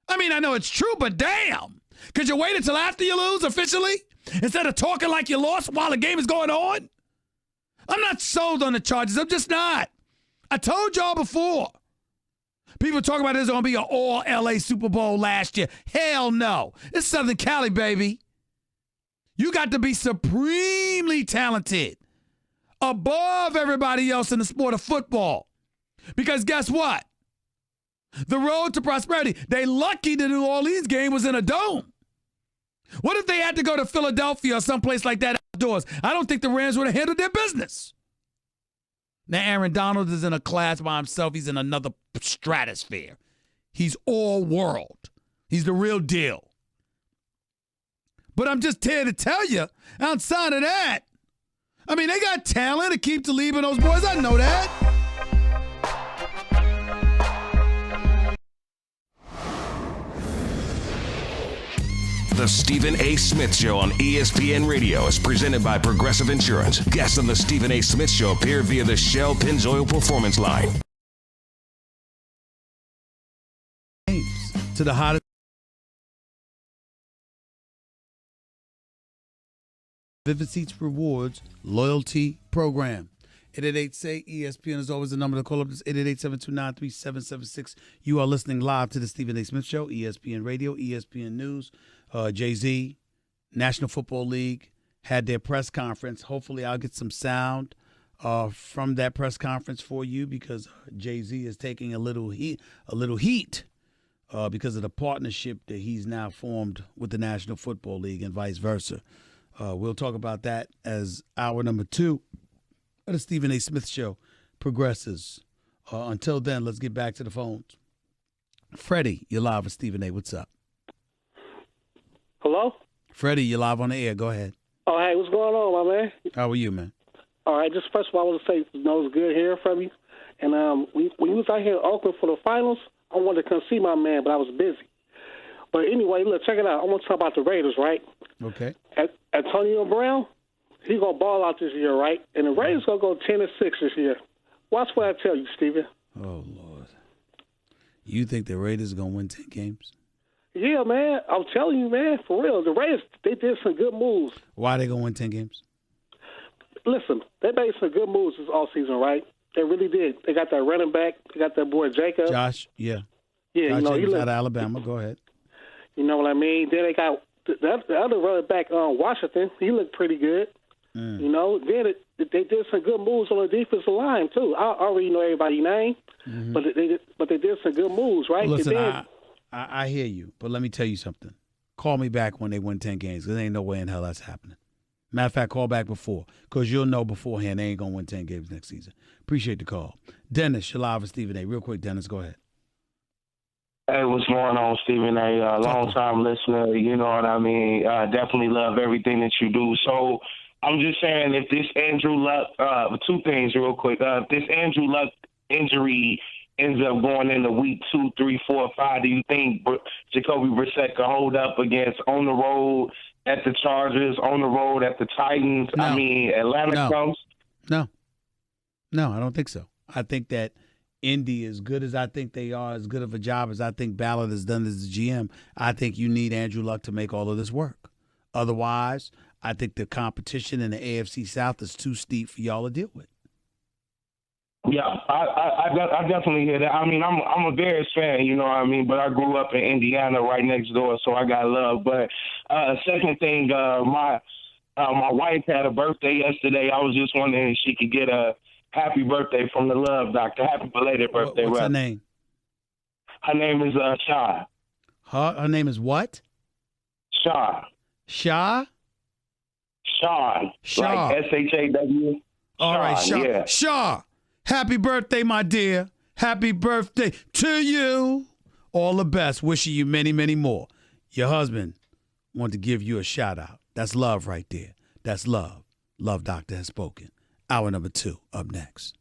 Speaker 2: I mean, I know it's true, but damn. Could you wait until after you lose officially instead of talking like you lost while the game is going on? I'm not sold on the Chargers. I'm just not. I told y'all before. People talk about there's going to be an all-LA Super Bowl last year. Hell no. It's Southern Cali, baby. You got to be supremely talented, above everybody else in the sport of football. Because guess what? The road to prosperity, they lucky the New Orleans game was in a dome. What if they had to go to Philadelphia or someplace like that outdoors? I don't think the Rams would have handled their business. Now, Aaron Donald is in a class by himself. He's in another stratosphere. He's all world. He's the real deal. But I'm just here to tell you, outside of that, I mean, they got talent to keep the lead in those boys. I know that.
Speaker 1: The Stephen A. Smith Show on ESPN Radio is presented by Progressive Insurance. Guests on the Stephen A. Smith Show appear via the Shell Pennzoil Performance Line.
Speaker 2: To the hottest Vivid Seats Rewards loyalty program. 888-SAY-ESPN is always the number to call up. This 888-729-3776. You are listening live to the Stephen A. Smith Show, ESPN Radio, ESPN News. Jay-Z, National Football League, had their press conference. Hopefully I'll get some sound from that press conference for you because Jay-Z is taking a little heat because of the partnership that he's now formed with the National Football League and vice versa. We'll talk about that as hour number 2 of the Stephen A. Smith Show progresses. Until then, let's get back to the phones. Freddie, you're live with Stephen A. What's up?
Speaker 12: Hello?
Speaker 2: Freddie, you're live on the air. Go ahead.
Speaker 12: Oh, hey, what's going on, my man?
Speaker 2: How are you, man?
Speaker 12: All right, just first of all, I want to say it was good hearing from you. And when you was out here in Oakland for the finals, I wanted to come see my man, but I was busy. But anyway, look, check it out. I want to talk about the Raiders, right?
Speaker 2: Okay.
Speaker 12: Antonio Brown, he's going to ball out this year, right? And the Raiders going to go 10-6 this year. Watch what I tell you, Steven.
Speaker 2: Oh, Lord. You think the Raiders are going to win 10 games?
Speaker 12: Yeah, man. I'm telling you, man, for real. The Raiders, they did some good moves.
Speaker 2: Why are they going to win 10 games?
Speaker 12: Listen, they made some good moves this offseason, right? They really did. They got that running back. They got that boy Jacob.
Speaker 2: Josh, yeah.
Speaker 12: Yeah,
Speaker 2: Josh
Speaker 12: you know,
Speaker 2: Jacobs out of Alabama. Go ahead.
Speaker 12: You know what I mean? Then they got the other running back, Washington. He looked pretty good. You know, then they did some good moves on the defensive line, too. I already know everybody's name, but they did some good moves, right?
Speaker 2: Listen, I hear you, but let me tell you something. Call me back when they win 10 games because there ain't no way in hell that's happening. Matter of fact, call back before because you'll know beforehand they ain't going to win 10 games next season. Appreciate the call. Dennis, you're live with Stephen A. Real quick, Dennis, go ahead.
Speaker 13: Hey, what's going on, Stephen A? Long-time listener, you know what I mean? Definitely love everything that you do. So I'm just saying if this Andrew Luck, 2 things real quick. If this Andrew Luck injury ends up going into week 2, 3, 4, 5, do you think Jacoby Brissett could hold up against on the road at the Chargers, on the road at the Titans?
Speaker 2: No.
Speaker 13: I mean, Atlanta comes?
Speaker 2: No, I don't think so. I think that Indy, as good as I think they are, as good of a job as I think Ballard has done as the GM, I think you need Andrew Luck to make all of this work. Otherwise, I think the competition in the AFC South is too steep for y'all to deal with.
Speaker 13: Yeah, I definitely hear that. I mean, I'm a Bears fan, you know what I mean, but I grew up in Indiana right next door, so I got love. But second thing, my wife had a birthday yesterday. I was just wondering if she could get a happy birthday from the love doctor. Happy belated birthday.
Speaker 2: What's her name?
Speaker 13: Her name is Shaw.
Speaker 2: Her name is what?
Speaker 13: Shaw.
Speaker 2: Shaw?
Speaker 13: Sean.
Speaker 2: Shaw.
Speaker 13: Like SHAW.
Speaker 2: All right, Shaw.
Speaker 13: Yeah.
Speaker 2: Shaw. Happy birthday, my dear. Happy birthday to you. All the best. Wishing you many, many more. Your husband wanted to give you a shout out. That's love right there. That's love. Love Doctor has spoken. Hour number 2 up next.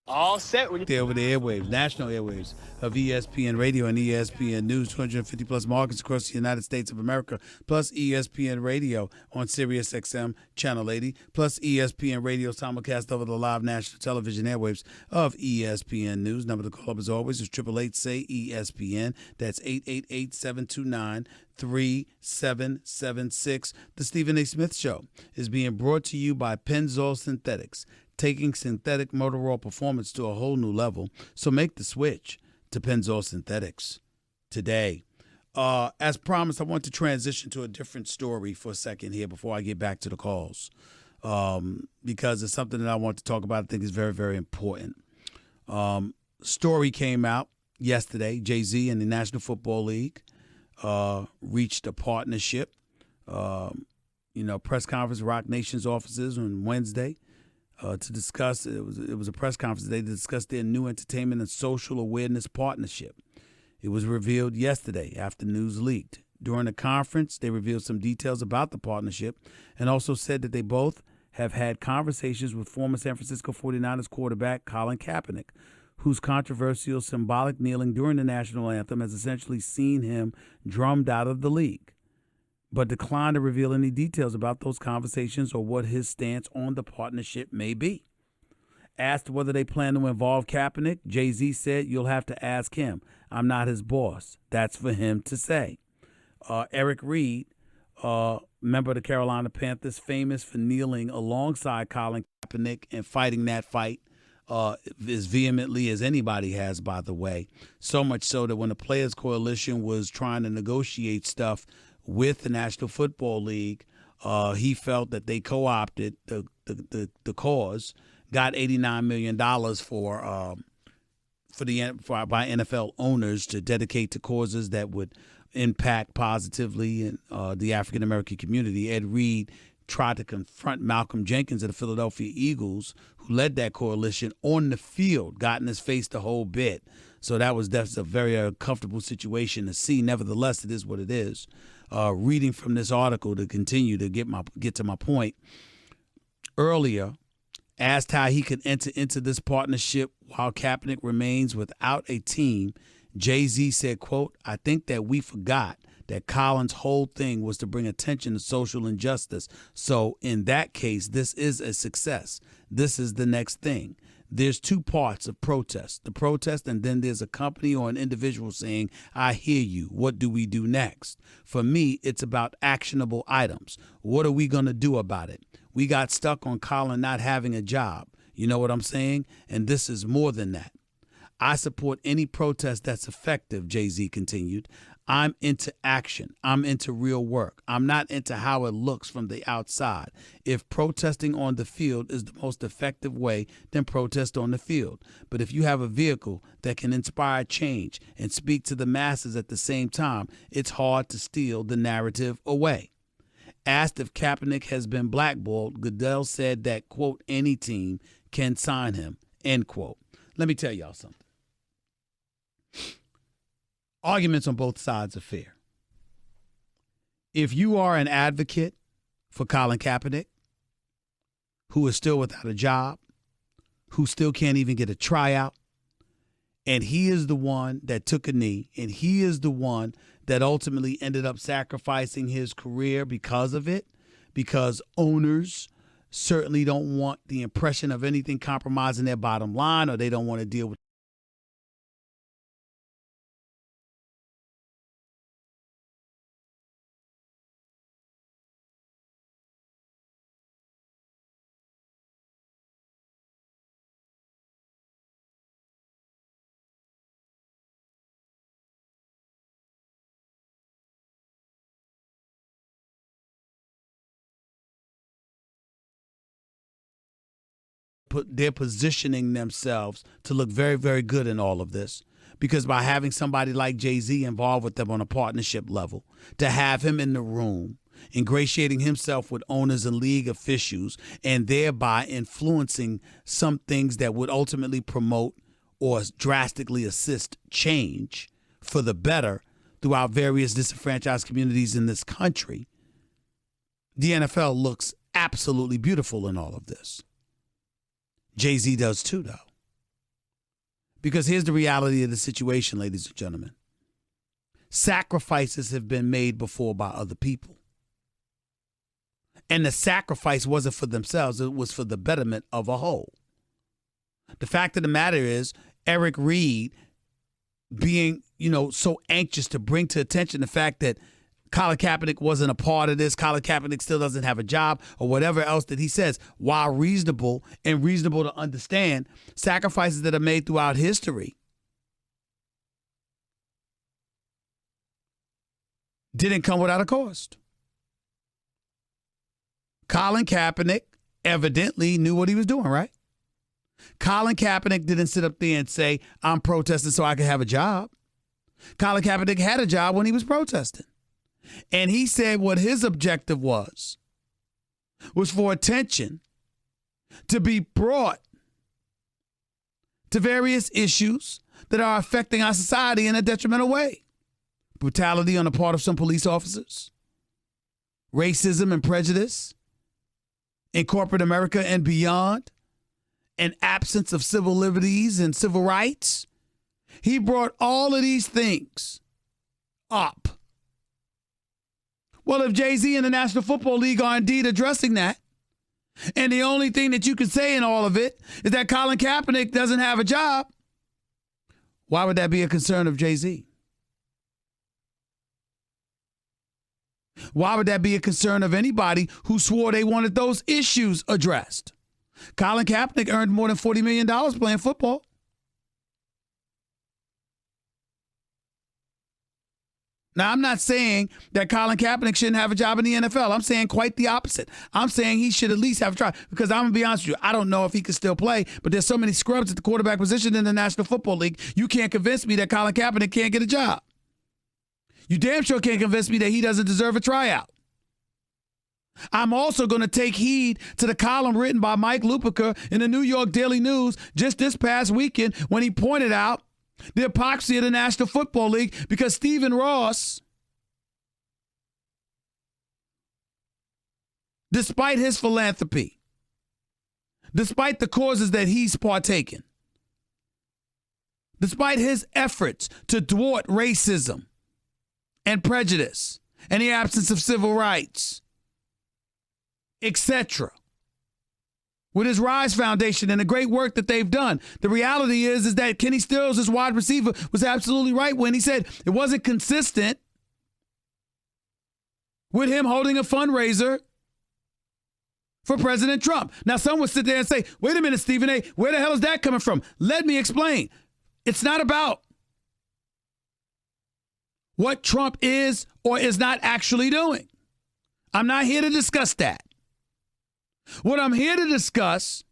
Speaker 14: All set.
Speaker 2: There over the airwaves, national airwaves of ESPN Radio and ESPN News, 250 plus markets across the United States of America, plus ESPN Radio on Sirius XM Channel 80, plus ESPN Radio simulcast over the live national television airwaves of ESPN News. Number to call up as always is 888-SAY-ESPN. That's 888-729-3776. The Stephen A. Smith Show is being brought to you by Pennzoil Synthetics, taking synthetic motor oil performance to a whole new level. So make the switch to Pennzoil Synthetics today. As promised, I want to transition to a different story for a second here before I get back to the calls, because it's something that I want to talk about. I think is very, very important. Story came out yesterday, Jay-Z and the National Football League reached a partnership. Press conference, Rock Nation's offices on Wednesday to discuss. It was a press conference. They discussed their new entertainment and social awareness partnership. It was revealed yesterday after news leaked. During the conference, they revealed some details about the partnership and also said that they both have had conversations with former San Francisco 49ers quarterback Colin Kaepernick, whose controversial symbolic kneeling during the national anthem has essentially seen him drummed out of the league, but declined to reveal any details about those conversations or what his stance on the partnership may be. Asked whether they plan to involve Kaepernick, Jay-Z said, "You'll have to ask him. I'm not his boss. That's for him to say." Eric Reed, member of the Carolina Panthers, famous for kneeling alongside Colin Kaepernick and fighting that fight as vehemently as anybody has, by the way. So much so that when the Players Coalition was trying to negotiate stuff with the National Football League, he felt that they co-opted the cause, got $89 million by NFL owners to dedicate to causes that would impact positively in the African American community. Ed Reed tried to confront Malcolm Jenkins of the Philadelphia Eagles, who led that coalition, on the field, got in his face the whole bit. So that's a very uncomfortable situation to see. Nevertheless, it is what it is. Reading from this article to continue to get to my point, earlier, asked how he could enter into this partnership while Kaepernick remains without a team, Jay-Z said, quote, "I think that we forgot that Colin's whole thing was to bring attention to social injustice. So in that case, this is a success. This is the next thing. There's two parts of protest, the protest, and then there's a company or an individual saying, 'I hear you. What do we do next?' For me, it's about actionable items. What are we going to do about it? We got stuck on Colin not having a job. You know what I'm saying? And this is more than that. I support any protest that's effective," Jay-Z continued. "I'm into action. I'm into real work. I'm not into how it looks from the outside. If protesting on the field is the most effective way, then protest on the field. But if you have a vehicle that can inspire change and speak to the masses at the same time, it's hard to steal the narrative away." Asked if Kaepernick has been blackballed, Goodell said that, quote, "any team can sign him," end quote. Let me tell y'all something. Arguments on both sides are fair. If you are an advocate for Colin Kaepernick, who is still without a job, who still can't even get a tryout, and he is the one that took a knee, and he is the one that ultimately ended up sacrificing his career because of it, because owners certainly don't want the impression of anything compromising their bottom line, or they don't want to deal with they're positioning themselves to look very, very good in all of this. Because by having somebody like Jay-Z involved with them on a partnership level, to have him in the room, ingratiating himself with owners and league officials, and thereby influencing some things that would ultimately promote or drastically assist change for the better throughout various disenfranchised communities in this country, the NFL looks absolutely beautiful in all of this. Jay-Z does too, though. Because here's the reality of the situation, ladies and gentlemen. Sacrifices have been made before by other people. And the sacrifice wasn't for themselves, it was for the betterment of a whole. The fact of the matter is, Eric Reed being, so anxious to bring to attention the fact that Colin Kaepernick wasn't a part of this, Colin Kaepernick still doesn't have a job, or whatever else that he says, while reasonable to understand, sacrifices that are made throughout history didn't come without a cost. Colin Kaepernick evidently knew what he was doing, right? Colin Kaepernick didn't sit up there and say, "I'm protesting so I can have a job." Colin Kaepernick had a job when he was protesting. And he said what his objective was for attention to be brought to various issues that are affecting our society in a detrimental way. Brutality on the part of some police officers, racism and prejudice in corporate America and beyond, an absence of civil liberties and civil rights. He brought all of these things up. Well, if Jay-Z and the National Football League are indeed addressing that, and the only thing that you can say in all of it is that Colin Kaepernick doesn't have a job, why would that be a concern of Jay-Z? Why would that be a concern of anybody who swore they wanted those issues addressed? Colin Kaepernick earned more than $40 million playing football. Now, I'm not saying that Colin Kaepernick shouldn't have a job in the NFL. I'm saying quite the opposite. I'm saying he should at least have a try, because I'm going to be honest with you, I don't know if he can still play, but there's so many scrubs at the quarterback position in the National Football League, you can't convince me that Colin Kaepernick can't get a job. You damn sure can't convince me that he doesn't deserve a tryout. I'm also going to take heed to the column written by Mike Lupica in the New York Daily News just this past weekend when he pointed out the hypocrisy of the National Football League, because Stephen Ross, despite his philanthropy, despite the causes that he's partaken, despite his efforts to thwart racism and prejudice and the absence of civil rights, etc., with his Rise Foundation and the great work that they've done. The reality is that Kenny Stills, his wide receiver, was absolutely right when he said it wasn't consistent with him holding a fundraiser for President Trump. Now, some would sit there and say, wait a minute, Stephen A., where the hell is that coming from? Let me explain. It's not about what Trump is or is not actually doing. I'm not here to discuss that. What I'm here to discuss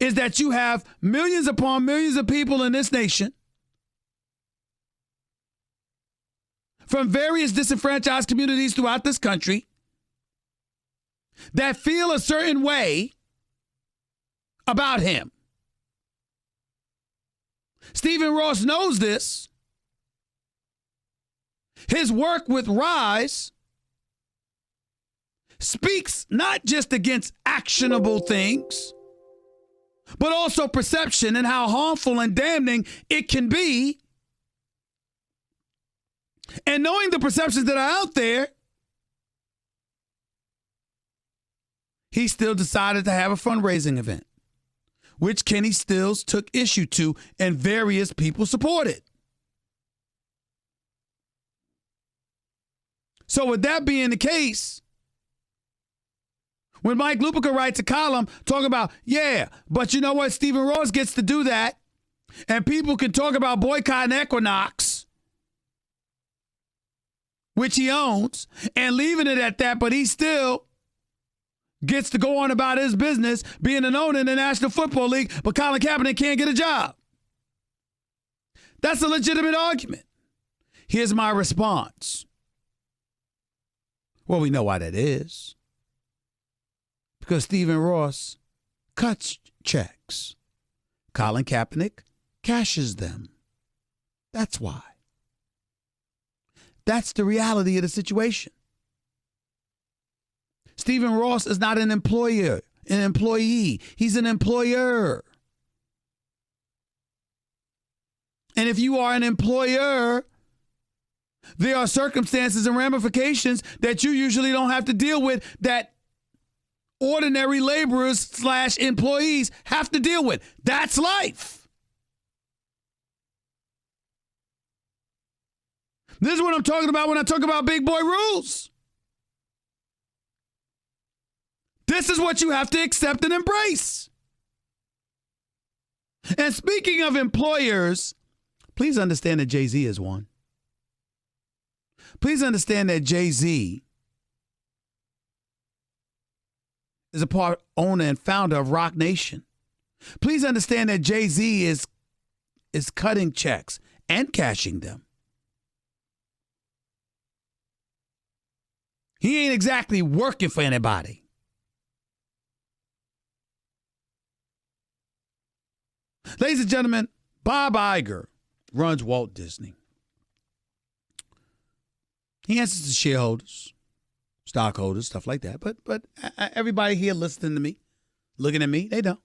Speaker 2: is that you have millions upon millions of people in this nation from various disenfranchised communities throughout this country that feel a certain way about him. Stephen Ross knows this. His work with Rise speaks not just against actionable things, but also perception and how harmful and damning it can be. And knowing the perceptions that are out there, he still decided to have a fundraising event, which Kenny Stills took issue to and various people supported. So with that being the case, when Mike Lupica writes a column talking about, yeah, but you know what? Stephen Ross gets to do that, and people can talk about boycotting Equinox, which he owns, and leaving it at that, but he still gets to go on about his business being an owner in the National Football League, but Colin Kaepernick can't get a job. That's a legitimate argument. Here's my response. Well, we know why that is. Because Stephen Ross cuts checks. Colin Kaepernick cashes them. That's why. That's the reality of the situation. Stephen Ross is not an employee. He's an employer. And if you are an employer, there are circumstances and ramifications that you usually don't have to deal with that ordinary laborers / employees have to deal with. That's life. This is what I'm talking about when I talk about big boy rules. This is what you have to accept and embrace. And speaking of employers, please understand that Jay-Z is one. Please understand that Jay-Z is a part owner and founder of Rock Nation. Please understand that Jay-Z is cutting checks and cashing them He ain't exactly working for anybody. Ladies and gentlemen, Bob Iger runs Walt Disney. He answers to shareholders, stockholders, stuff like that. But everybody here listening to me, looking at me, they know.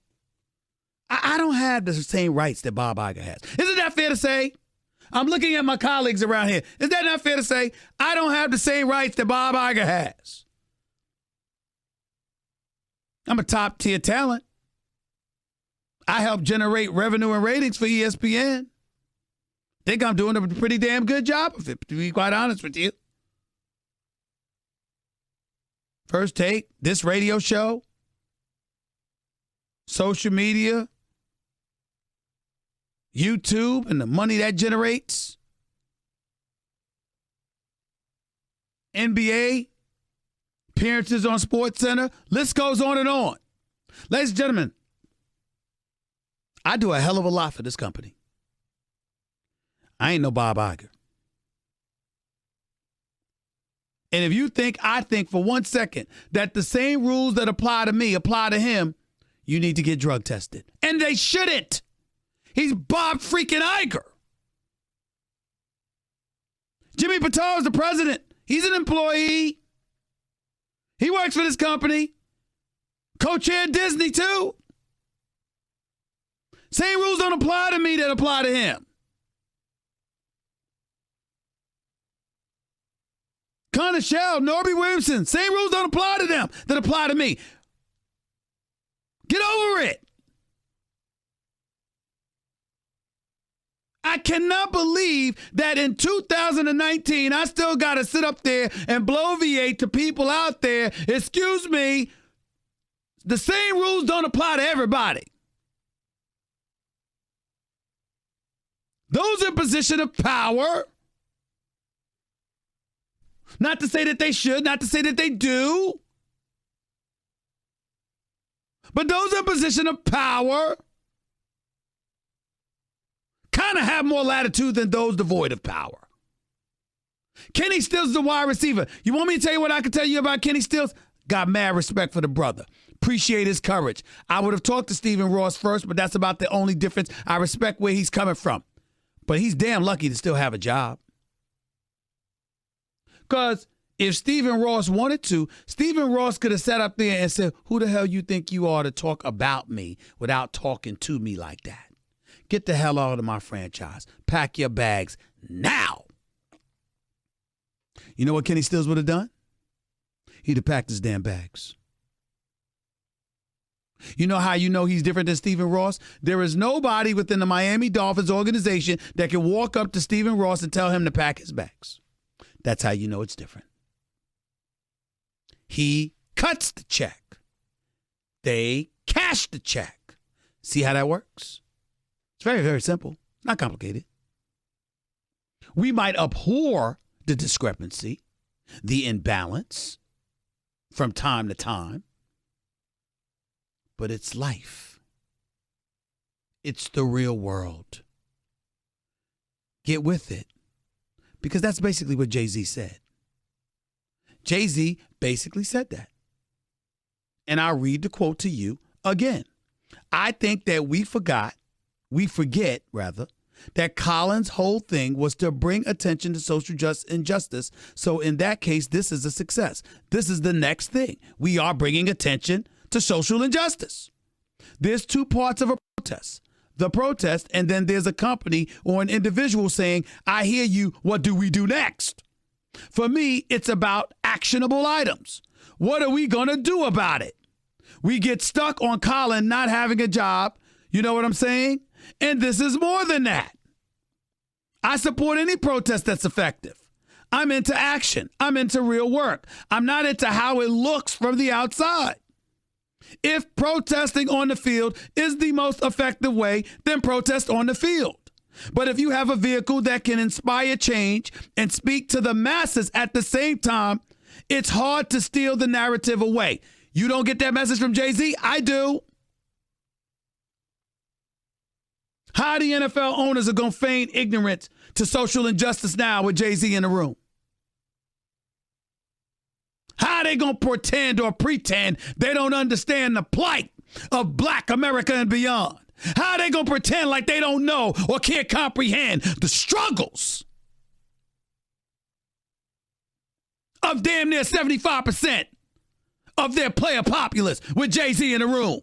Speaker 2: I don't have the same rights that Bob Iger has. Isn't that fair to say? I'm looking at my colleagues around here. Is that not fair to say? I don't have the same rights that Bob Iger has. I'm a top-tier talent. I help generate revenue and ratings for ESPN. Think I'm doing a pretty damn good job of it, to be quite honest with you. First Take, this radio show, social media, YouTube, and the money that generates, NBA, appearances on SportsCenter, list goes on and on. Ladies and gentlemen, I do a hell of a lot for this company. I ain't no Bob Iger. And if you think I think for 1 second that the same rules that apply to me apply to him, you need to get drug tested. And they shouldn't. He's Bob freaking Iger. Jimmy Pitaro is the president. He's an employee. He works for this company. Co-chaired Disney too. Same rules don't apply to me that apply to him. Connor Shell, Norby Williamson, same rules don't apply to them that apply to me. Get over it. I cannot believe that in 2019, I still got to sit up there and bloviate to people out there. Excuse me, the same rules don't apply to everybody. Those in position of power, not to say that they should, not to say that they do, but those in position of power kind of have more latitude than those devoid of power. Kenny Stills is the wide receiver. You want me to tell you what I can tell you about Kenny Stills? Got mad respect for the brother. Appreciate his courage. I would have talked to Stephen Ross first, but that's about the only difference. I respect where he's coming from. But he's damn lucky to still have a job. Because if Stephen Ross wanted to, Stephen Ross could have sat up there and said, who the hell you think you are to talk about me without talking to me like that? Get the hell out of my franchise. Pack your bags now. You know what Kenny Stills would have done? He'd have packed his damn bags. You know how you know he's different than Stephen Ross? There is nobody within the Miami Dolphins organization that can walk up to Stephen Ross and tell him to pack his bags. That's how you know it's different. He cuts the check. They cash the check. See how that works? It's very, very simple. Not complicated. We might abhor the discrepancy, the imbalance from time to time, but it's life. It's the real world. Get with it. Because that's basically what Jay-Z said. Jay-Z basically said that. And I'll read the quote to you again. I think that we forget, that Colin's whole thing was to bring attention to social injustice. So in that case, this is a success. This is the next thing. We are bringing attention to social injustice. There's two parts of a protest. The protest, and then there's a company or an individual saying, I hear you, what do we do next? For me, it's about actionable items. What are we going to do about it? We get stuck on Colin not having a job. You know what I'm saying? And this is more than that. I support any protest that's effective. I'm into action. I'm into real work. I'm not into how it looks from the outside. If protesting on the field is the most effective way, then protest on the field. But if you have a vehicle that can inspire change and speak to the masses at the same time, it's hard to steal the narrative away. You don't get that message from Jay-Z? I do. How the NFL owners are going to feign ignorance to social injustice now with Jay-Z in the room? How are they going to pretend or pretend they don't understand the plight of black America and beyond? How are they going to pretend like they don't know or can't comprehend the struggles of damn near 75% of their player populace with Jay-Z in the room?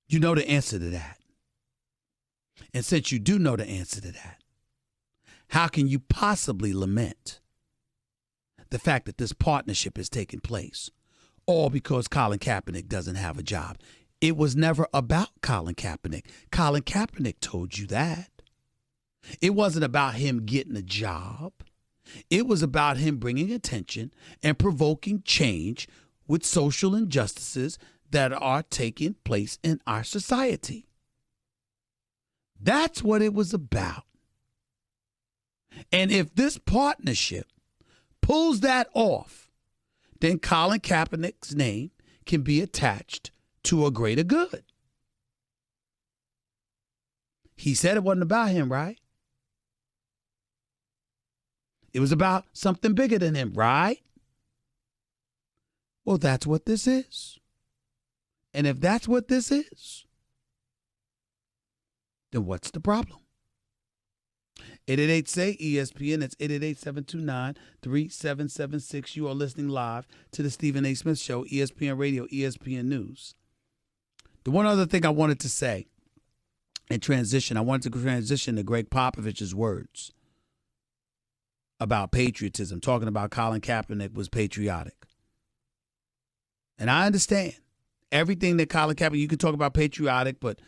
Speaker 2: You know the answer to that. And since you do know the answer to that, how can you possibly lament the fact that this partnership is taking place? All because Colin Kaepernick doesn't have a job. It was never about Colin Kaepernick. Colin Kaepernick told you that. It wasn't about him getting a job. It was about him bringing attention and provoking change with social injustices that are taking place in our society. That's what it was about. And if this partnership pulls that off, then Colin Kaepernick's name can be attached to a greater good. He said it wasn't about him, right? It was about something bigger than him, right? Well, that's what this is. And if that's what this is, then what's the problem? 888-SAY-ESPN. That's 888-729-3776. You are listening live to the Stephen A. Smith Show, ESPN Radio, ESPN News. The one other thing I wanted to say in transition, I wanted to transition to Gregg Popovich's words about patriotism, talking about Colin Kaepernick was patriotic. And I understand everything that Colin Kaepernick, you can talk about patriotic, but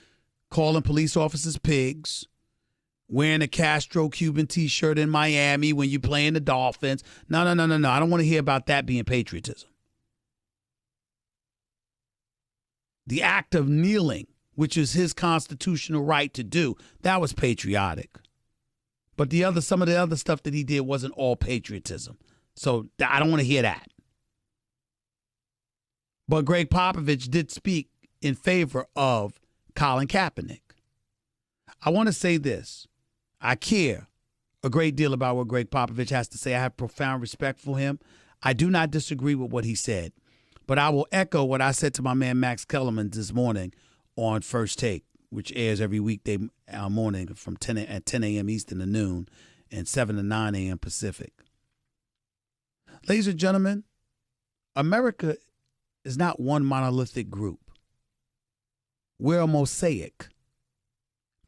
Speaker 2: calling police officers pigs, wearing a Castro Cuban T-shirt in Miami when you're playing the Dolphins. No. I don't want to hear about that being patriotism. The act of kneeling, which is his constitutional right to do, that was patriotic. But some of the other stuff that he did wasn't all patriotism. So I don't want to hear that. But Gregg Popovich did speak in favor of Colin Kaepernick. I want to say this. I care a great deal about what Gregg Popovich has to say. I have profound respect for him. I do not disagree with what he said. But I will echo what I said to my man Max Kellerman this morning on First Take, which airs every weekday morning from 10 a.m. Eastern to noon and 7 to 9 a.m. Pacific. Ladies and gentlemen, America is not one monolithic group. We're a mosaic.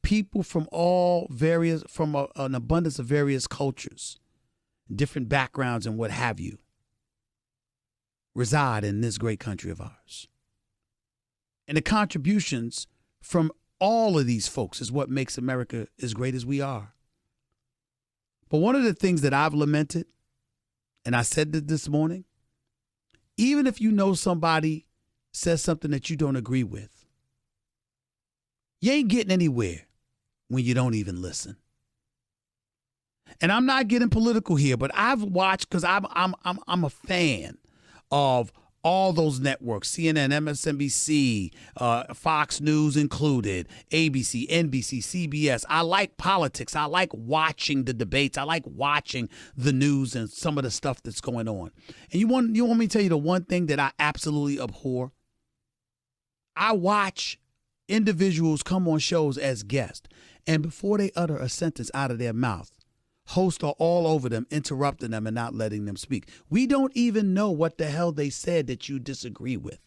Speaker 2: People from an abundance of various cultures, different backgrounds and what have you, reside in this great country of ours. And the contributions from all of these folks is what makes America as great as we are. But one of the things that I've lamented, and I said this morning, even if you know somebody says something that you don't agree with, you ain't getting anywhere when you don't even listen. And I'm not getting political here, but I've watched, because I'm a fan of all those networks, CNN, MSNBC, Fox News included, ABC, NBC, CBS. I like politics. I like watching the debates. I like watching the news and some of the stuff that's going on. And you want me to tell you the one thing that I absolutely abhor? I watch individuals come on shows as guests, and before they utter a sentence out of their mouth, hosts are all over them, interrupting them and not letting them speak. We don't even know what the hell they said that you disagree with.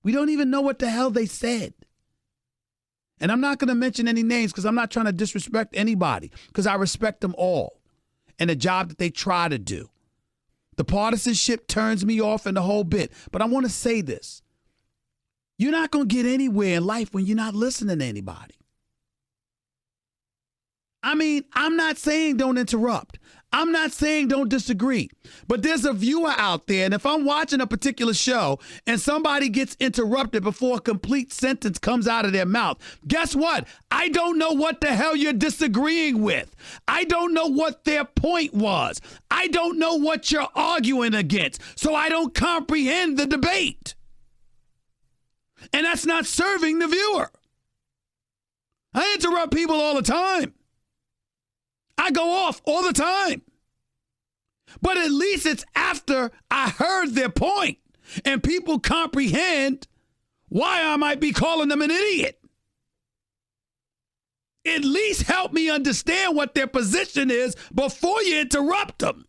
Speaker 2: We don't even know what the hell they said. And I'm not going to mention any names because I'm not trying to disrespect anybody, because I respect them all and the job that they try to do. The partisanship turns me off in the whole bit. But I want to say this. You're not going to get anywhere in life when you're not listening to anybody. I mean, I'm not saying don't interrupt. I'm not saying don't disagree. But there's a viewer out there, and if I'm watching a particular show and somebody gets interrupted before a complete sentence comes out of their mouth, guess what? I don't know what the hell you're disagreeing with. I don't know what their point was. I don't know what you're arguing against, so I don't comprehend the debate. And that's not serving the viewer. I interrupt people all the time. I go off all the time. But at least it's after I heard their point and people comprehend why I might be calling them an idiot. At least help me understand what their position is before you interrupt them.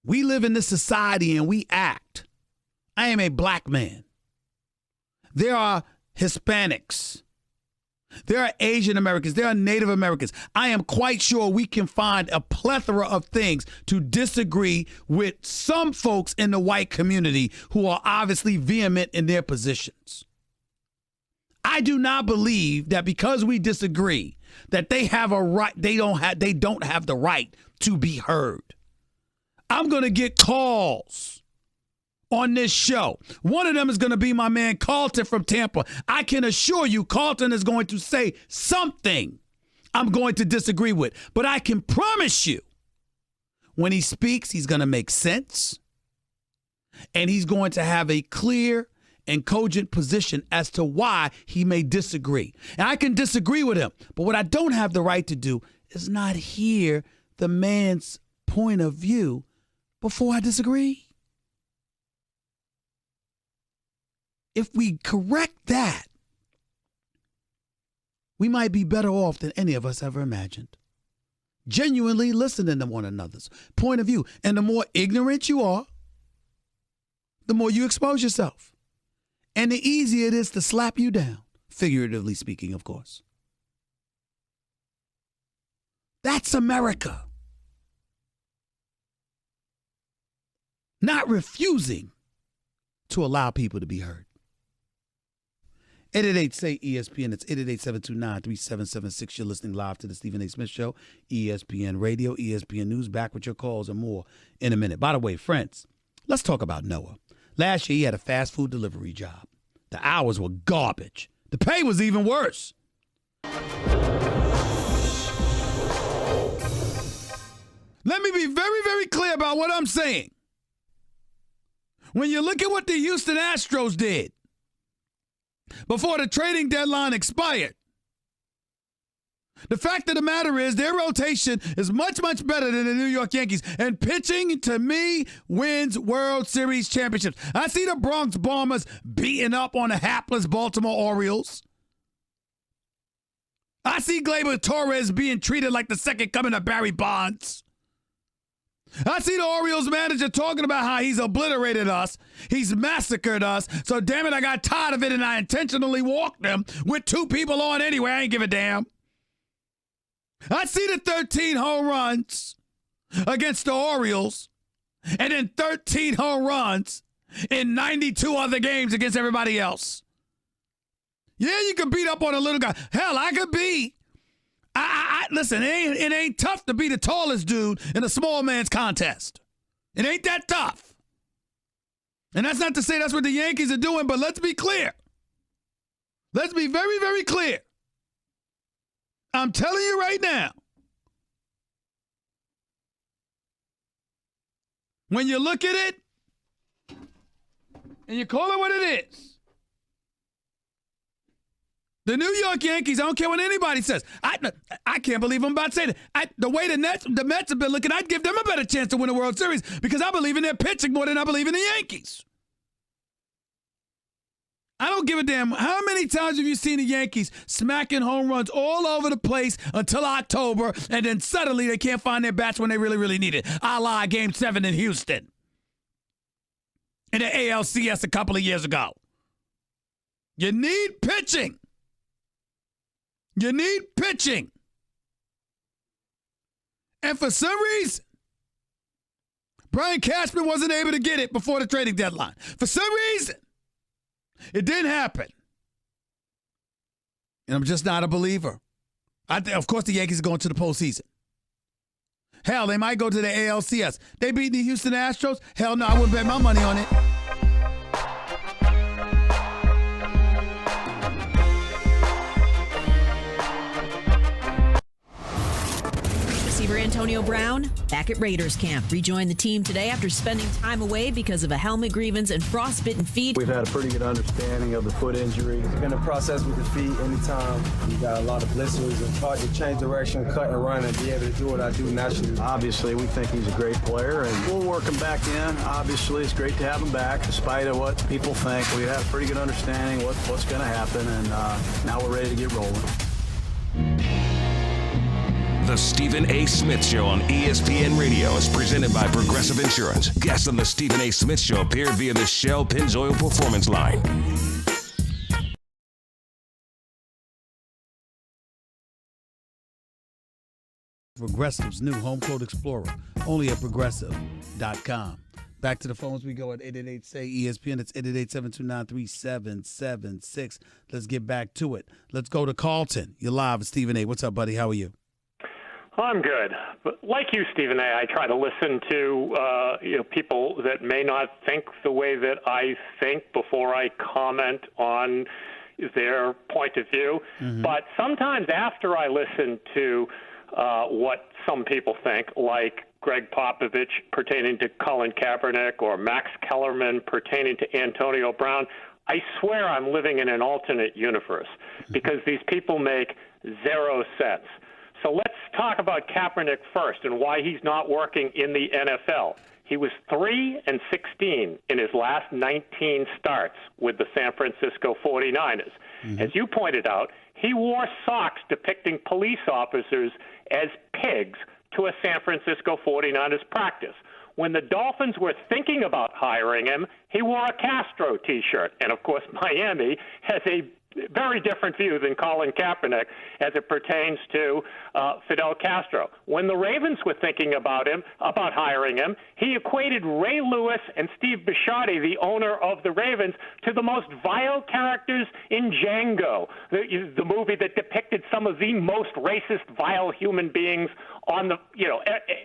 Speaker 2: We live in this society and we act. I am a black man. There are Hispanics. There are Asian Americans. There are Native Americans. I am quite sure we can find a plethora of things to disagree with some folks in the white community who are obviously vehement in their positions. I do not believe that because we disagree that they have a right, they don't have the right to be heard. I'm going to get calls on this show. One of them is going to be my man Carlton from Tampa. I can assure you Carlton is going to say something I'm going to disagree with. But I can promise you when he speaks, he's going to make sense. And he's going to have a clear and cogent position as to why he may disagree. And I can disagree with him. But what I don't have the right to do is not hear the man's point of view before I disagree. If we correct that, we might be better off than any of us ever imagined. Genuinely listening to one another's point of view. And the more ignorant you are, the more you expose yourself. And the easier it is to slap you down, figuratively speaking, of course. That's America. Not refusing to allow people to be heard. 888-SAY-ESPN. It's 888-729-3776. You're listening live to the Stephen A. Smith Show, ESPN Radio, ESPN News. Back with your calls and more in a minute. By the way, friends, let's talk about Noah. Last year, he had a fast food delivery job. The hours were garbage. The pay was even worse. Let me be very, very clear about what I'm saying. When you look at what the Houston Astros did before the trading deadline expired, the fact of the matter is their rotation is much, much better than the New York Yankees. And pitching, to me, wins World Series championships. I see the Bronx Bombers beating up on the hapless Baltimore Orioles. I see Gleyber Torres being treated like the second coming of Barry Bonds. I see the Orioles manager talking about how he's obliterated us. He's massacred us. So, damn it, I got tired of it and I intentionally walked them with 2 people on anyway. I ain't give a damn. I see the 13 home runs against the Orioles and then 13 home runs in 92 other games against everybody else. Yeah, you can beat up on a little guy. Hell, I could be. Listen, it ain't tough to be the tallest dude in a small man's contest. It ain't that tough. And that's not to say that's what the Yankees are doing, but let's be clear. Let's be very, very clear. I'm telling you right now, when you look at it and you call it what it is, the New York Yankees, I don't care what anybody says. I can't believe I'm about to say that. The way the Mets have been looking, I'd give them a better chance to win a World Series because I believe in their pitching more than I believe in the Yankees. I don't give a damn. How many times have you seen the Yankees smacking home runs all over the place until October, and then suddenly they can't find their bats when they really, really need it? A la Game 7 in Houston in the ALCS a couple of years ago. You need pitching. You need pitching. And for some reason, Brian Cashman wasn't able to get it before the trading deadline. For some reason, it didn't happen. And I'm just not a believer. Of course, the Yankees are going to the postseason. Hell, they might go to the ALCS. They beat the Houston Astros? Hell no, I wouldn't bet my money on it.
Speaker 14: Antonio Brown, back at Raiders camp. Rejoined the team today after spending time away because of a helmet grievance and frostbitten feet.
Speaker 15: We've had a pretty good understanding of the foot injury. It's been a process with the feet. Anytime you got a lot of blisters, it's hard to change direction, cut and run, and be able to do what I do naturally. Obviously, we think he's a great player, and we'll work him back in. Obviously, it's great to have him back, despite of what people think. We have a pretty good understanding what's going to happen, and now we're ready to get rolling.
Speaker 1: The Stephen A. Smith Show on ESPN Radio is presented by Progressive Insurance. Guests on the Stephen A. Smith Show appear via the Shell Pennzoil Performance Line.
Speaker 2: Progressive's new home quote Explorer, only at progressive.com. Back to the phones we go at 888-SAY-ESPN. It's 888-729-3776. Let's get back to it. Let's go to Carlton. You're live with Stephen A. What's up, buddy? How are you?
Speaker 16: I'm good. But like you, Stephen A., I try to listen to people that may not think the way that I think before I comment on their point of view. Mm-hmm. But sometimes after I listen to what some people think, like Gregg Popovich pertaining to Colin Kaepernick or Max Kellerman pertaining to Antonio Brown, I swear I'm living in an alternate universe because these people make zero sense. So let's talk about Kaepernick first and why he's not working in the NFL. He was 3-16 in his last 19 starts with the San Francisco 49ers. Mm-hmm. As you pointed out, he wore socks depicting police officers as pigs to a San Francisco 49ers practice. When the Dolphins were thinking about hiring him, he wore a Castro T-shirt. And, of course, Miami has a very different view than Colin Kaepernick as it pertains to Fidel Castro. When the Ravens were thinking about hiring him, he equated Ray Lewis and Steve Bisciotti, the owner of the Ravens, to the most vile characters in Django, the movie that depicted some of the most racist, vile human beings on the,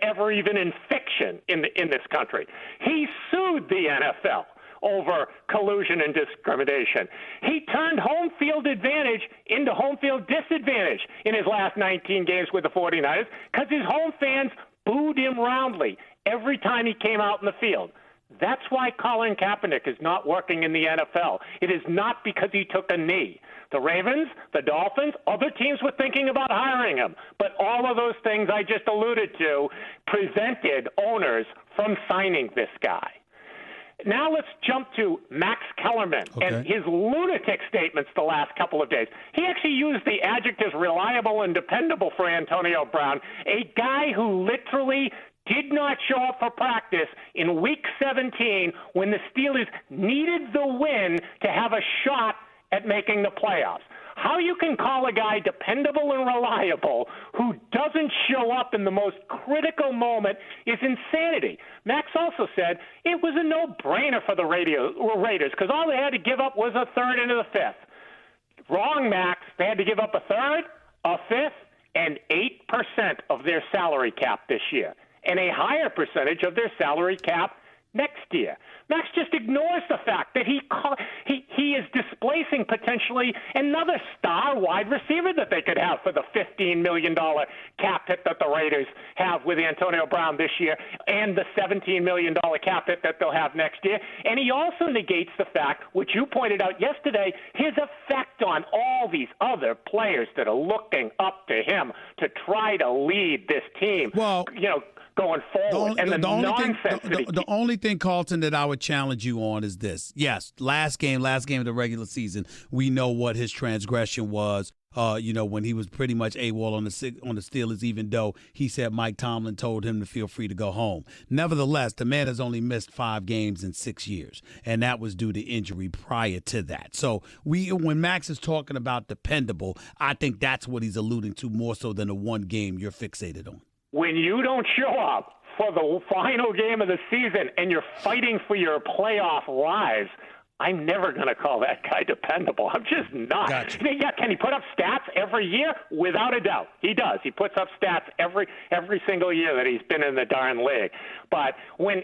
Speaker 16: ever even in fiction in this country. He sued the NFL over collusion and discrimination. He turned home field advantage into home field disadvantage in his last 19 games with the 49ers because his home fans booed him roundly every time he came out in the field. That's why Colin Kaepernick is not working in the NFL. It is not because he took a knee. The Ravens, the Dolphins, other teams were thinking about hiring him. But all of those things I just alluded to prevented owners from signing this guy. Now let's jump to Max Kellerman and his lunatic statements the last couple of days. He actually used the adjectives reliable and dependable for Antonio Brown, a guy who literally did not show up for practice in Week 17 when the Steelers needed the win to have a shot at making the playoffs. How you can call a guy dependable and reliable who doesn't show up in the most critical moment is insanity. Max also said it was a no-brainer for the Raiders because all they had to give up was a third into the fifth. Wrong, Max. They had to give up a third, a fifth, and 8% of their salary cap this year, and a higher percentage of their salary cap next year. Max just ignores the fact that he is displacing potentially another star wide receiver that they could have for the $15 million cap hit that the Raiders have with Antonio Brown this year and the $17 million cap hit that they'll have next year. And he also negates the fact, which you pointed out yesterday, his effect on all these other players that are looking up to him to try to lead this team.
Speaker 2: Well,
Speaker 16: going forward.
Speaker 2: The only thing, Carlton, that I would challenge you on is this. Yes, last game of the regular season, we know what his transgression was, when he was pretty much AWOL on the Steelers, even though he said Mike Tomlin told him to feel free to go home. Nevertheless, the man has only missed 5 games in 6 years, and that was due to injury prior to that. So when Max is talking about dependable, I think that's what he's alluding to more so than the one game you're fixated on.
Speaker 16: When you don't show up for the final game of the season and you're fighting for your playoff lives, I'm never going to call that guy dependable. I'm just not.
Speaker 2: Gotcha.
Speaker 16: Yeah, can he put up stats every year? Without a doubt, he does. He puts up stats every single year that he's been in the darn league. But when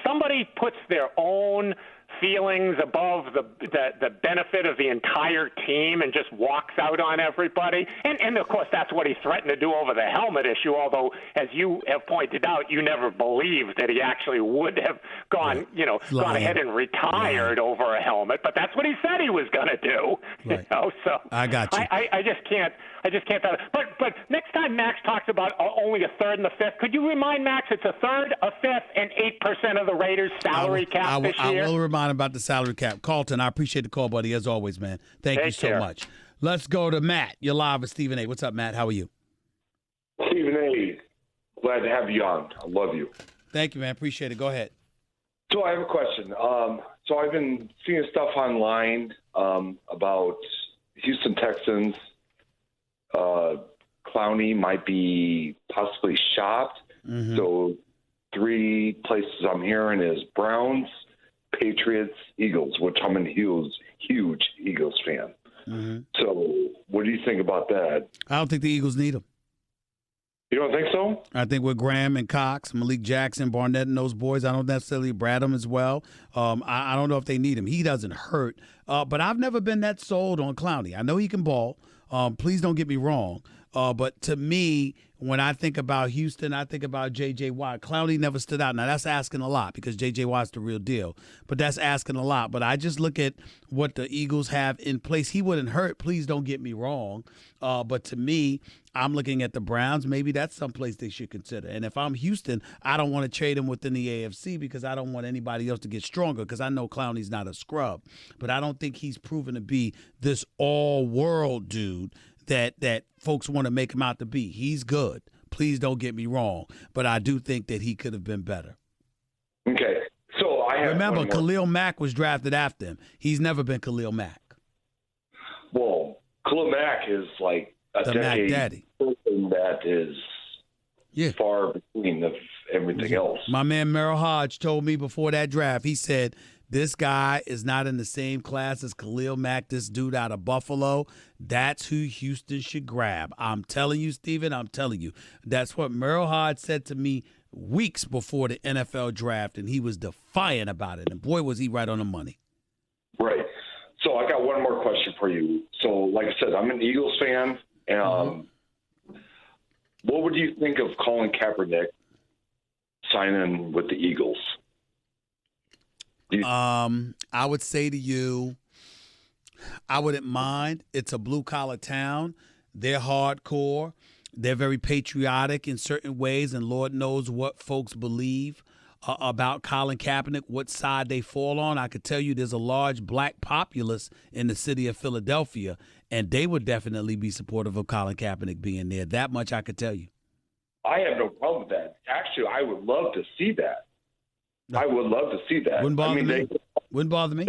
Speaker 16: somebody puts their own feelings above the benefit of the entire team and just walks out on everybody. And of course, that's what he threatened to do over the helmet issue, although, as you have pointed out, you never believed that he actually would have gone ahead and retired over a helmet. But that's what he said he was going to do.
Speaker 2: Right.
Speaker 16: So
Speaker 2: I got you.
Speaker 16: I just can't. But next time Max talks about only a third and a fifth, could you remind Max it's a third, a fifth, and 8% of the Raiders' salary cap this year?
Speaker 2: I will remind him about the salary cap. Carlton, I appreciate the call, buddy, as always, man. Thank you so much. Let's go to Matt. You're live with Stephen A. What's up, Matt? How are you?
Speaker 17: Stephen A., glad to have you on. I love you.
Speaker 2: Thank you, man. Appreciate it. Go ahead.
Speaker 17: So I have a question. So I've been seeing stuff online about Houston Texans. Clowney might be possibly shopped.
Speaker 2: Mm-hmm.
Speaker 17: So 3 places I'm hearing is Browns, Patriots, Eagles, which I'm a huge Eagles fan.
Speaker 2: Mm-hmm.
Speaker 17: So what do you think about that?
Speaker 2: I don't think the Eagles need him.
Speaker 17: You don't think so?
Speaker 2: I think with Graham and Cox, Malik Jackson, Barnett, and those boys, I don't necessarily Bradham as well. I don't know if they need him. He doesn't hurt. But I've never been that sold on Clowney. I know he can ball. Please don't get me wrong. But to me, when I think about Houston, I think about J.J. Watt. Clowney never stood out. Now, that's asking a lot because J.J. Watt's the real deal. But that's asking a lot. But I just look at what the Eagles have in place. He wouldn't hurt. Please don't get me wrong. But to me, I'm looking at the Browns. Maybe that's someplace they should consider. And if I'm Houston, I don't want to trade him within the AFC because I don't want anybody else to get stronger because I know Clowney's not a scrub. But I don't think he's proven to be this all-world dude that folks want to make him out to be. He's good. Please don't get me wrong. But I do think that he could have been better.
Speaker 17: Okay. So I have
Speaker 2: Remember, Khalil Mack was drafted after him. He's never been Khalil Mack.
Speaker 17: Well, Khalil Mack is like a
Speaker 2: The
Speaker 17: decade
Speaker 2: Mac Daddy.
Speaker 17: person that is far between of everything else.
Speaker 2: My man Merrill Hodge told me before that draft, he said, this guy is not in the same class as Khalil Mack, this dude out of Buffalo. That's who Houston should grab. I'm telling you, Steven, I'm telling you. That's what Merrill Hodge said to me weeks before the NFL draft, and he was defiant about it. And boy, was he right on the money.
Speaker 17: Right. So I got one more question for you. So, like I said, I'm an Eagles fan. What would you think of Colin Kaepernick signing with the Eagles?
Speaker 2: I would say to you, I wouldn't mind. It's a blue-collar town. They're hardcore. They're very patriotic in certain ways, and Lord knows what folks believe about Colin Kaepernick, what side they fall on. I could tell you there's a large black populace in the city of Philadelphia, and they would definitely be supportive of Colin Kaepernick being there. That much I could tell you.
Speaker 17: I have no problem with that. Actually, I would love to see that. I would love to see that.
Speaker 2: Wouldn't bother me. Wouldn't bother me.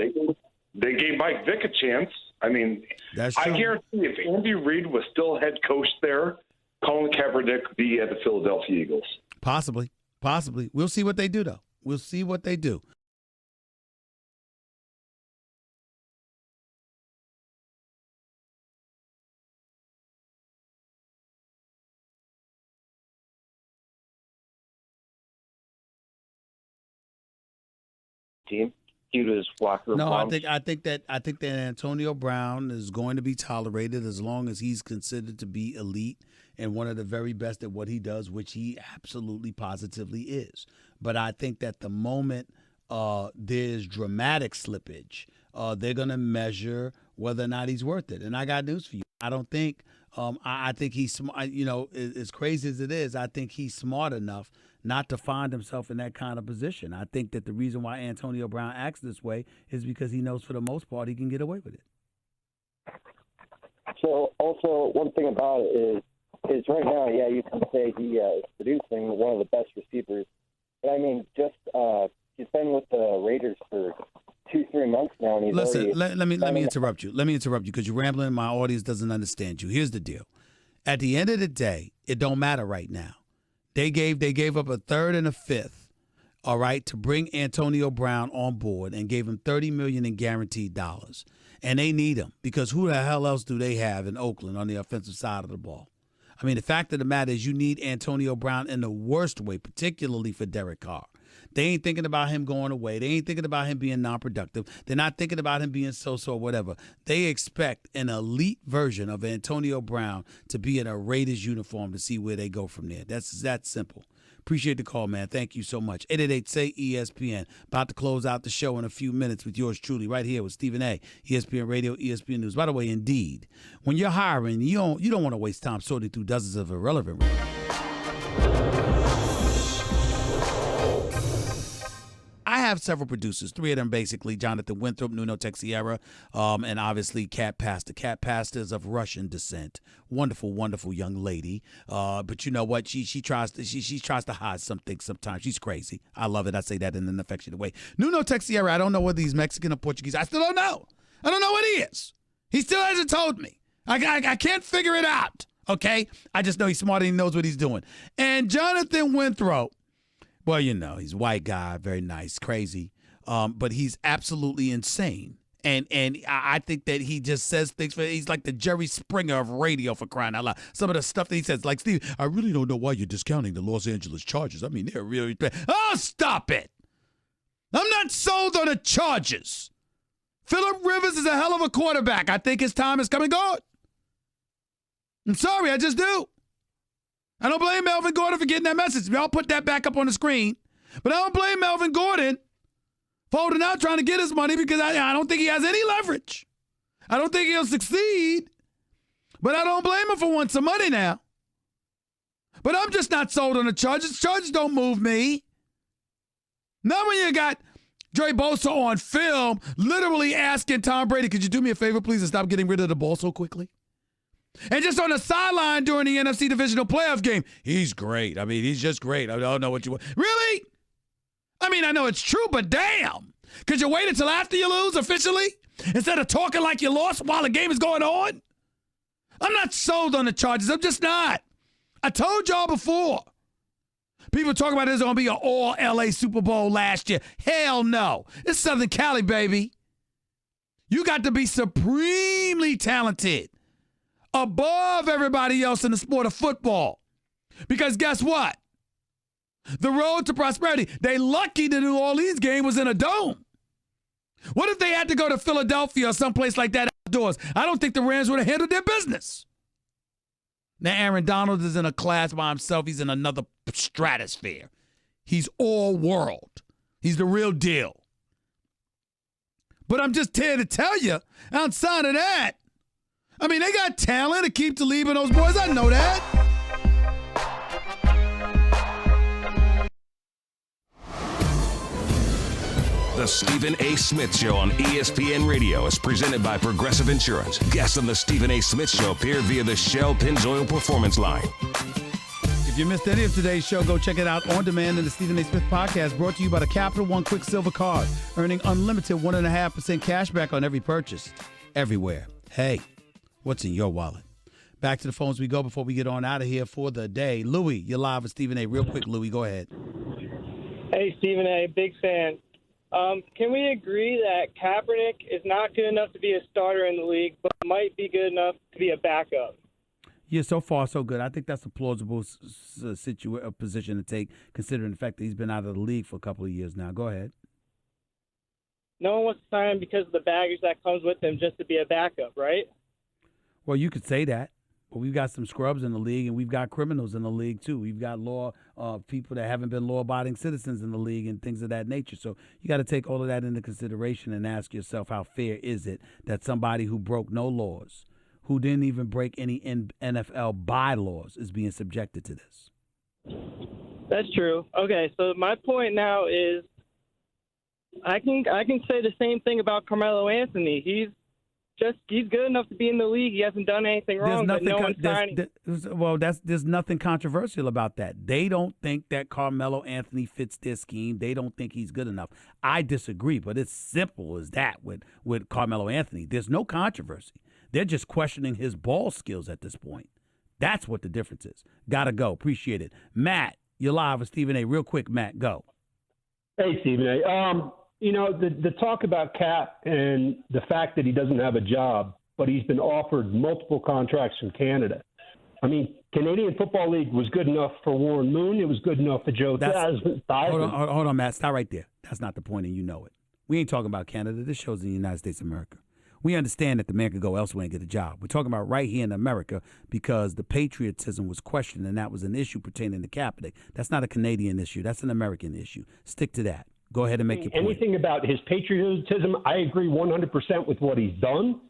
Speaker 17: They gave Mike Vick a chance. I mean,
Speaker 2: that's true.
Speaker 17: I guarantee if Andy Reid was still head coach there, Colin Kaepernick would be at the Philadelphia Eagles.
Speaker 2: Possibly. We'll see what they do, though. We'll see what they do.
Speaker 13: Team due to his locker room problems?
Speaker 2: I think that Antonio Brown is going to be tolerated as long as he's considered to be elite and one of the very best at what he does, which he absolutely positively is. But I think that the moment there's dramatic slippage, they're going to measure whether or not he's worth it. And I got news for you. I don't think I think he's smart. You know, as crazy as it is, I think he's smart enough not to find himself in that kind of position. I think that the reason why Antonio Brown acts this way is because he knows for the most part he can get away with it.
Speaker 18: So also one thing about it is right now, yeah, you can say he is producing one of the best receivers. But I mean, just he's been with the Raiders for 2-3 months now, and he's
Speaker 2: Listen, let me interrupt you. Let me interrupt you because you're rambling. My audience doesn't understand you. Here's the deal. At the end of the day, it don't matter right now. They gave up a third and a fifth, all right, to bring Antonio Brown on board and gave him $30 million in guaranteed dollars. And they need him because who the hell else do they have in Oakland on the offensive side of the ball? I mean, the fact of the matter is you need Antonio Brown in the worst way, particularly for Derek Carr. They ain't thinking about him going away. They ain't thinking about him being non-productive. They're not thinking about him being so-so or whatever. They expect an elite version of Antonio Brown to be in a Raiders uniform to see where they go from there. That's that simple. Appreciate the call, man. Thank you so much. 888-SAY-ESPN. About to close out the show in a few minutes with yours truly right here with Stephen A. ESPN Radio, ESPN News. By the way, Indeed, when you're hiring, you don't want to waste time sorting through dozens of irrelevant. I have several producers, 3 of them basically, Jonathan Winthrop, Nuno Texiera, and obviously Kaep Pastor. Kaep Pastor is of Russian descent. Wonderful, wonderful young lady. But you know what? She tries to hide something sometimes. She's crazy. I love it. I say that in an affectionate way. Nuno Texiera, I don't know whether he's Mexican or Portuguese. I still don't know. I don't know what he is. He still hasn't told me. I can't figure it out, okay? I just know he's smart and he knows what he's doing. And Jonathan Winthrop, well, you know, he's a white guy, very nice, crazy, but he's absolutely insane. And I think that he just says things, he's like the Jerry Springer of radio, for crying out loud. Some of the stuff that he says, like, Steve, I really don't know why you're discounting the Los Angeles Chargers. I mean, they're really bad. Oh, stop it. I'm not sold on the Chargers. Phillip Rivers is a hell of a quarterback. I think his time is come and gone. I'm sorry, I just do. I don't blame Melvin Gordon for getting that message. I'll put that back up on the screen. But I don't blame Melvin Gordon for holding out trying to get his money because I don't think he has any leverage. I don't think he'll succeed. But I don't blame him for wanting some money now. But I'm just not sold on the Chargers. Chargers don't move me. Not when you got Joey Bosa on film literally asking Tom Brady, could you do me a favor, please, and stop getting rid of the ball so quickly? And just on the sideline during the NFC Divisional Playoff game, he's great. I mean, he's just great. I don't know what you want. Really? I mean, I know it's true, but damn. Could you wait until after you lose officially instead of talking like you lost while the game is going on? I'm not sold on the Chargers. I'm just not. I told y'all before. People talk about there's going to be an all-LA Super Bowl last year. Hell no. It's Southern Cali, baby. You got to be supremely talented above everybody else in the sport of football. Because guess what? The road to prosperity, they lucky the New Orleans game was in a dome. What if they had to go to Philadelphia or someplace like that outdoors? I don't think the Rams would have handled their business. Now, Aaron Donald is in a class by himself. He's in another stratosphere. He's all world. He's the real deal. But I'm just here to tell you, outside of that, I mean, they got talent to keep the lead in those boys. I know that.
Speaker 1: The Stephen A. Smith Show on ESPN Radio is presented by Progressive Insurance. Guests on the Stephen A. Smith Show appear via the Shell Pennzoil Performance Line.
Speaker 2: If you missed any of today's show, go check it out on demand in the Stephen A. Smith Podcast, brought to you by the Capital One Quick Silver Card, earning unlimited 1.5% cash back on every purchase, everywhere. Hey, what's in your wallet? Back to the phones we go before we get on out of here for the day. Louis, you're live with Stephen A. Real quick, Louis, go ahead.
Speaker 19: Hey, Stephen A., big fan. Can we agree that Kaepernick is not good enough to be a starter in the league, but might be good enough to be a backup?
Speaker 2: Yeah, so far so good. I think that's a plausible position to take, considering the fact that he's been out of the league for a couple of years now. Go ahead.
Speaker 19: No one wants to sign him because of the baggage that comes with him just to be a backup, right?
Speaker 2: Well, you could say that. But we've got some scrubs in the league, and we've got criminals in the league, too. We've got people that haven't been law-abiding citizens in the league and things of that nature. So you got to take all of that into consideration and ask yourself, how fair is it that somebody who broke no laws, who didn't even break any NFL bylaws, is being subjected to this?
Speaker 19: That's true. Okay, so my point now is I can say the same thing about Carmelo Anthony. He's good enough to be in the league. He hasn't done anything wrong, but no one's signing.
Speaker 2: There's nothing controversial about that. They don't think that Carmelo Anthony fits their scheme. They don't think he's good enough. I disagree, but it's simple as that with Carmelo Anthony. There's no controversy. They're just questioning his ball skills at this point. That's what the difference is. Gotta go. Appreciate it. Matt, you're live with Stephen A. Real quick, Matt, go.
Speaker 20: Hey, Stephen A. You know, the talk about Kaep and the fact that he doesn't have a job, but he's been offered multiple contracts from Canada. I mean, Canadian Football League was good enough for Warren Moon. It was good enough for Joe Theismann.
Speaker 2: Hold on, Matt. Stop right there. That's not the point, and you know it. We ain't talking about Canada. This show's in the United States of America. We understand that the man could go elsewhere and get a job. We're talking about right here in America because the patriotism was questioned, and that was an issue pertaining to Kaepernick. That's not a Canadian issue. That's an American issue. Stick to that. Go ahead and make your point.
Speaker 20: Anything about his patriotism, I agree 100% with what he's done.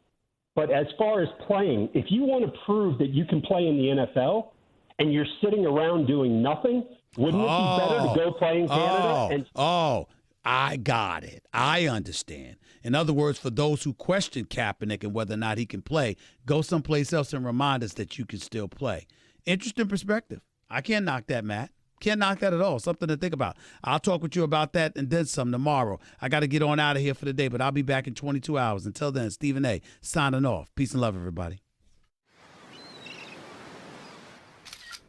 Speaker 20: But as far as playing, if you want to prove that you can play in the NFL and you're sitting around doing nothing, wouldn't it be better to go play in Canada?
Speaker 2: I got it. I understand. In other words, for those who question Kaepernick and whether or not he can play, go someplace else and remind us that you can still play. Interesting perspective. I can't knock that, Matt. Can't knock that at all. Something to think about. I'll talk with you about that and then some tomorrow. I got to get on out of here for the day, but I'll be back in 22 hours. Until then, Stephen A. signing off. Peace and love, everybody.